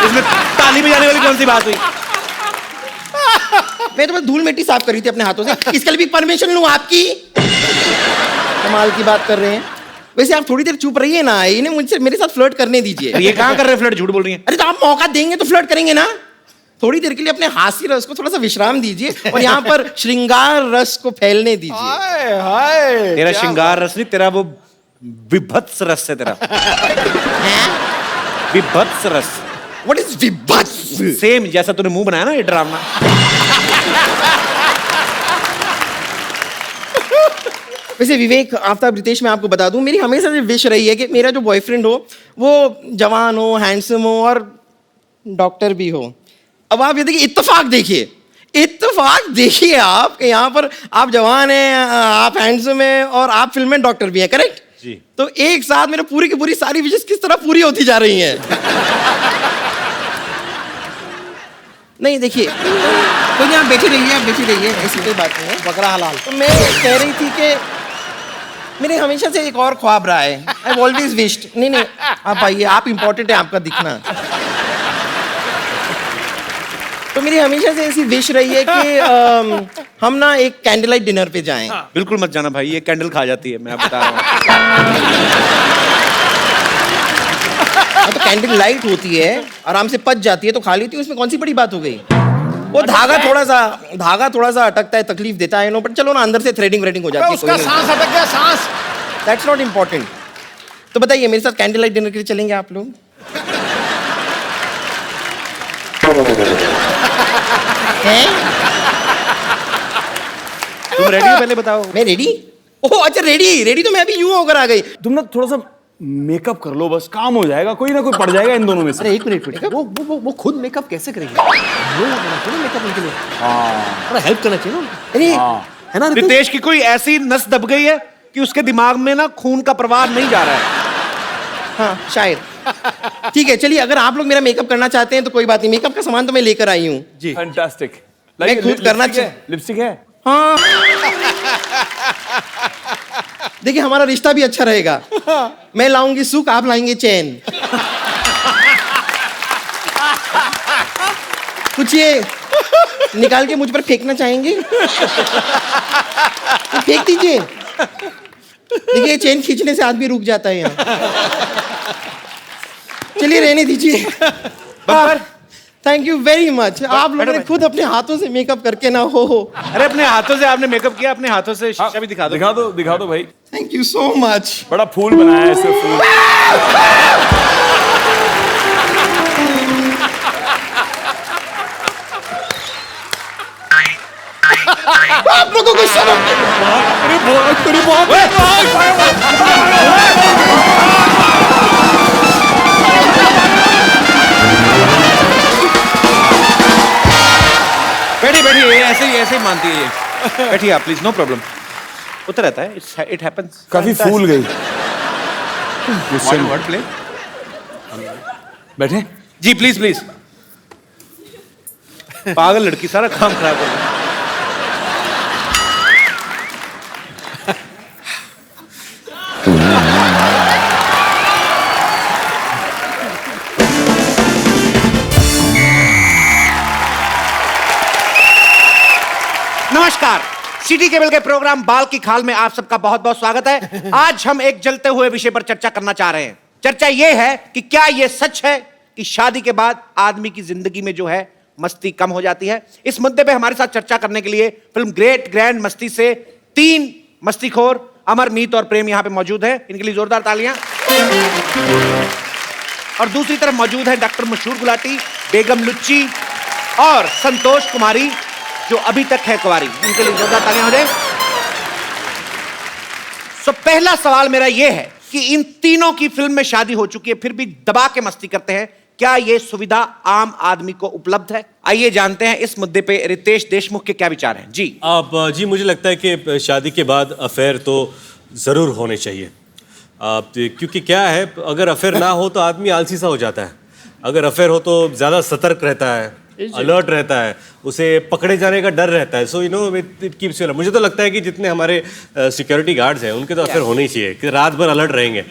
Speaker 1: इसमें ताली बजाने वाली कौन सी बात हुई?
Speaker 9: मैं तो बस धूल मिट्टी साफ कर रही थी अपने हाथों से, इसके लिए भी परमिशन लूं आपकी? कमाल की बात कर रहे हैं। वैसे आप थोड़ी देर चुप रहिए ना, इन्हें मुझसे मेरे साथ फ्लर्ट करने दीजिए।
Speaker 1: ये कहाँ कर रहे हैं फ्लर्ट, झूठ बोल रही हैं?
Speaker 9: अरे तो आप मौका देंगे तो फ्लर्ट करेंगे ना। थोड़ी देर के लिए अपने हास्य रस को थोड़ा सा विश्राम दीजिए और यहाँ पर श्रृंगार रस को फैलने दीजिए।
Speaker 4: हाय हाय,
Speaker 1: तेरा
Speaker 4: क्या
Speaker 1: श्रृंगार रस नहीं, तेरा वो विभत्स रस है तेरा। विभत्स रस।
Speaker 9: What is विभत्स?
Speaker 1: सेम जैसा तूने मुंह बनाया ना ये ड्रामा।
Speaker 9: वैसे विवेक, आफ्ताब, रितेश, मैं आपको बता दूं, मेरी हमेशा से विश रही है कि मेरा जो बॉयफ्रेंड हो वो जवान हो, हैंडसम हो और डॉक्टर भी हो। अब आप ये देखिए, इत्तेफाक देखिए आप कि यहाँ पर आप जवान हैं, आप हैंडसम हैं और आप फिल्म में डॉक्टर भी हैं, करेक्ट
Speaker 1: जी।
Speaker 9: तो एक साथ मेरे पूरी की पूरी सारी विशेष किस तरह पूरी होती जा रही हैं। नहीं देखिए, कोई नहीं, आप बैठी रहिए, ऐसी कोई बात नहीं है।
Speaker 4: बकरा हलाल।
Speaker 9: तो मैं कह रही थी कि मेरे हमेशा से एक और ख्वाब रहा है। आई ऑलवेज विश्ड, नहीं आप आइए, आप इम्पोर्टेंट है, आपका दिखना। तो मेरी हमेशा से ऐसी विश रही है कि हम ना एक कैंडल लाइट डिनर पे जाएं।
Speaker 1: बिल्कुल मत जाना भाई, ये कैंडल खा जाती है, मैं आप बता रहा हूँ।
Speaker 9: तो कैंडल लाइट होती है, आराम से पच जाती है तो खा लेती हूँ, इसमें कौन सी बड़ी बात हो गई। वो धागा थोड़ा सा अटकता है, तकलीफ देता है, नो, बट चलो ना, अंदर से थ्रेडिंग हो जाती है।
Speaker 4: उसका सांस अटक गया, सांस।
Speaker 9: That's not important. तो बताइए, मेरे साथ कैंडल लाइट डिनर के लिए चलेंगे आप लोग?
Speaker 1: तुम रेडी हो पहले बताओ।
Speaker 9: मैं रेडी? ओह अच्छा, रेडी तो मैं अभी यूं होकर आ गई।
Speaker 3: तुम ना थोड़ा सा मेकअप कर लो, बस काम हो जाएगा, कोई ना कोई पड़ जाएगा इन दोनों में से।
Speaker 4: अरे एक मिनट, वो खुद मेकअप कैसे करेंगे? मेकअप उनके लिए थोड़ा हेल्प करना चाहिए ना।
Speaker 9: अरे
Speaker 4: है ना
Speaker 1: रितेश की कोई ऐसी नस दब गई है कि उसके दिमाग में ना खून का प्रवाह नहीं जा रहा है।
Speaker 9: हाँ शायद। ठीक है, चलिए, अगर आप लोग मेरा मेकअप करना चाहते हैं तो कोई बात नहीं, मेकअप का सामान तो मैं लेकर आई हूँ
Speaker 3: जी। फैंटास्टिक।
Speaker 9: मैं खुद करना
Speaker 3: लिपस्टिक है?
Speaker 9: हाँ। देखिए, हमारा रिश्ता भी अच्छा रहेगा। मैं लाऊंगी सुख, आप लाएंगे चैन। कुछ ये निकाल के मुझ पर फेंकना चाहेंगे? तो फेंक दीजिए। देखिए, चेन खींचने से आदमी रुक जाता है यहाँ। चलिए, रहने दीजिए। Thank you very much. आप लोगों ने खुद अपने हाथों से मेकअप करके ना हो।
Speaker 1: अरे अपने हाथों से आपने मेकअप किया, अपने हाथों से शीशा भी दिखा दो
Speaker 3: भाई।
Speaker 9: Thank you so much.
Speaker 3: बड़ा फूल बनाया है ऐसे फूल।
Speaker 9: आप लोगों को शर्म
Speaker 1: बैठिए, ऐसे ही मानती है ये। बैठिए आप प्लीज, नो प्रॉब्लम। होता रहता है, इट हैपेंस।
Speaker 3: काफी फूल गई।
Speaker 1: Word play.
Speaker 3: बैठे
Speaker 1: जी, प्लीज। पागल लड़की, सारा काम खराब कर रही है। नमस्कार, सिटी केबल के प्रोग्राम बाल की खाल में आप सबका बहुत बहुत स्वागत है। आज हम एक जलते हुए विषय पर चर्चा करना चाह रहे हैं। चर्चा ये है कि क्या ये सच है कि शादी के बाद आदमी की जिंदगी में जो है मस्ती कम हो जाती है। इस मुद्दे पे हमारे साथ चर्चा करने के लिए फिल्म ग्रेट ग्रैंड मस्ती से 3 मस्तीखोर अमर, मीत और प्रेम यहाँ पे मौजूद है। इनके लिए जोरदार तालियां। और दूसरी तरफ मौजूद है डॉक्टर मशहूर गुलाटी, बेगम लुच्ची और संतोष कुमारी, जो अभी तक है कुंवारी। इनके लिए जोरदार तालियां हो जाए। तो पहला सवाल मेरा यह है कि इन तीनों की फिल्म में शादी हो चुकी है, फिर भी दबा के मस्ती करते हैं। क्या यह सुविधा आम आदमी को उपलब्ध है? आइए जानते हैं इस मुद्दे पे रितेश देशमुख के क्या विचार हैं। जी
Speaker 2: जी, मुझे लगता है कि शादी के बाद अफेयर तो जरूर होने चाहिए। क्योंकि क्या है, अगर अफेयर ना हो तो आदमी आलसी सा हो जाता है। अगर अफेयर हो तो ज्यादा सतर्क रहता है, अलर्ट रहता है, उसे पकड़े जाने का डर रहता है। So you know it keeps you. मुझे तो लगता है कि जितने हमारे सिक्योरिटी गार्ड्स हैं उनके तो अफेयर होने ही चाहिए, कि रात भर अलर्ट रहेंगे।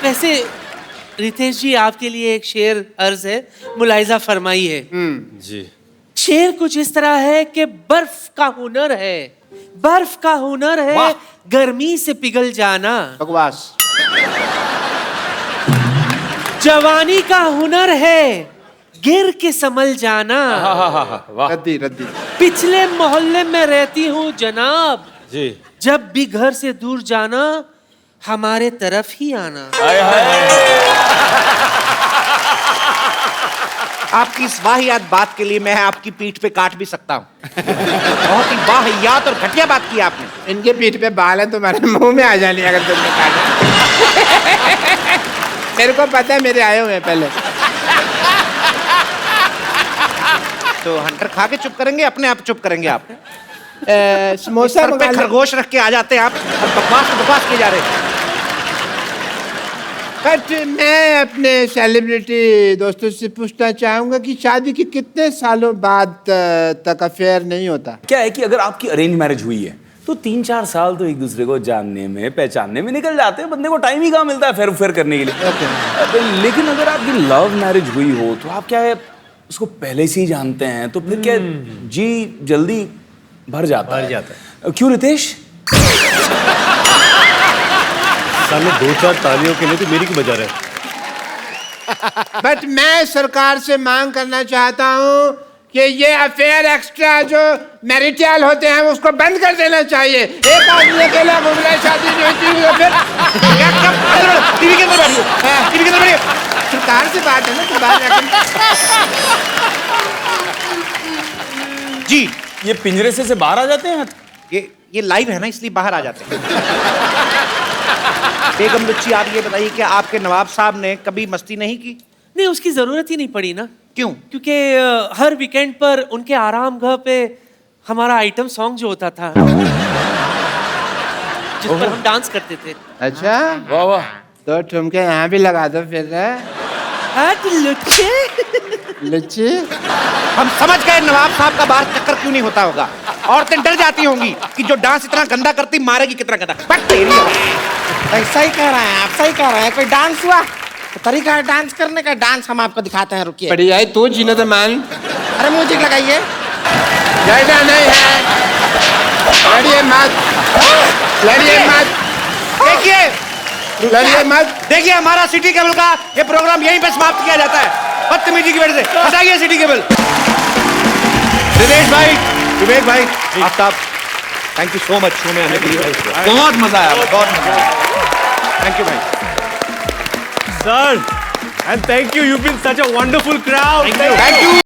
Speaker 14: वैसे रितेश जी, आपके लिए एक शेर अर्ज है, मुलाहिजा फरमाई है।
Speaker 2: जी।
Speaker 14: शेर कुछ इस तरह है कि बर्फ का हुनर है बर्फ का हुनर है गर्मी से पिघल जाना।
Speaker 4: बकवास।
Speaker 14: जवानी का हुनर है गिर के संभल जाना।
Speaker 4: रद्दी रद्दी।
Speaker 14: पिछले मोहल्ले में रहती हूँ जनाब,
Speaker 2: जी
Speaker 14: जब भी घर से दूर जाना हमारे तरफ ही आना।
Speaker 1: आपकी इस वाहियात बात के लिए मैं आपकी पीठ पे काट भी सकता हूँ। बहुत ही वाहियात और घटिया बात की आपने।
Speaker 8: इनके पीठ पे बाल है, तुम्हारे मुंह में आ जाने अगर तुमने काटा। मेरे को पता है, मेरे आए हुए हैं पहले।
Speaker 1: तो हंटर खा के चुप करेंगे, अपने आप चुप करेंगे आप?
Speaker 8: समोसा
Speaker 1: सर पे खरगोश रख के आ जाते हैं आप, बकवास किए जा रहे हैं।
Speaker 8: बट मैं अपने सेलिब्रिटी दोस्तों से पूछना चाहूंगा कि शादी के कितने सालों बाद तक अफेयर नहीं होता?
Speaker 3: क्या है कि अगर आपकी अरेंज मैरिज हुई है तो 3-4 साल तो एक दूसरे को जानने में पहचानने में निकल जाते हैं, बंदे को टाइम ही कहाँ मिलता है फेर फेर करने के लिए। लेकिन अगर आपकी लव मैरिज हुई हो तो आप क्या है उसको पहले से ही जानते हैं, तो फिर क्या जी जल्दी भर जाता है। क्यों रितेश?
Speaker 2: सामने 2-4 तालियों के लिए तो मेरी क्यों बजा रहे हैं?
Speaker 8: बट मैं सरकार से मांग करना चाहता हूँ कि ये अफेयर एक्स्ट्रा जो मैरिटल होते हैं उसको बंद कर देना चाहिए। एक आदमी अकेला घूम रहा है, शादी नहीं होती, फिर
Speaker 1: टीवी के अंदर बैठिए, टीवी के अंदर बैठिए।
Speaker 8: सरकार से बात है ना, तो बात
Speaker 1: जी
Speaker 3: ये पिंजरे से बाहर आ जाते हैं।
Speaker 1: ये लाइव है ना, इसलिए बाहर आ जाते हैं। बेगम लुच्ची, आप ये बताइए कि आपके नवाब साहब ने कभी मस्ती नहीं की?
Speaker 14: नहीं, उसकी जरूरत ही नहीं पड़ी ना।
Speaker 1: क्यों?
Speaker 14: क्योंकि हर वीकेंड पर उनके आराम घर पे हमारा आइटम सॉन्ग जो होता था जिस पर हम डांस करते थे।
Speaker 8: अच्छा,
Speaker 3: वाह वाह।
Speaker 8: तो ठुमके यहाँ भी लगा दो फिर। लुच्ची,
Speaker 1: हम समझ गए नवाब साहब का बाहर चक्कर क्यों नहीं होता होगा। औरतें डर जाती होंगी कि जो डांस इतना गंदा करती मारेगी कितना गंदा। बट तेरी
Speaker 9: सही कह रहे हैं आप, सही कह रहे हैं। कोई डांस हुआ तो तरीका है डांस करने का, डांस हम आपको दिखाते हैं, रुकिए।
Speaker 8: बढ़िया है, तू जीना तो मान।
Speaker 9: अरे म्यूजिक लगाइए।
Speaker 8: ज्यादा नहीं है, लड़िए मत, लड़िए मत,
Speaker 1: लड़िए मत। देखिए हमारा सिटी केबल का ये प्रोग्राम यहीं पे समाप्त किया जाता है बदतमीजी की वजह से। हटाइए सिटी केबल। रितेश भाई, विवेक भाई, Aftab, thank you so much show में आने के लिए। बहुत मजा आया, बहुत मजा आया। थैंक यू भाई।
Speaker 2: Sir, and thank you. You've been such a wonderful crowd.
Speaker 1: Thank you.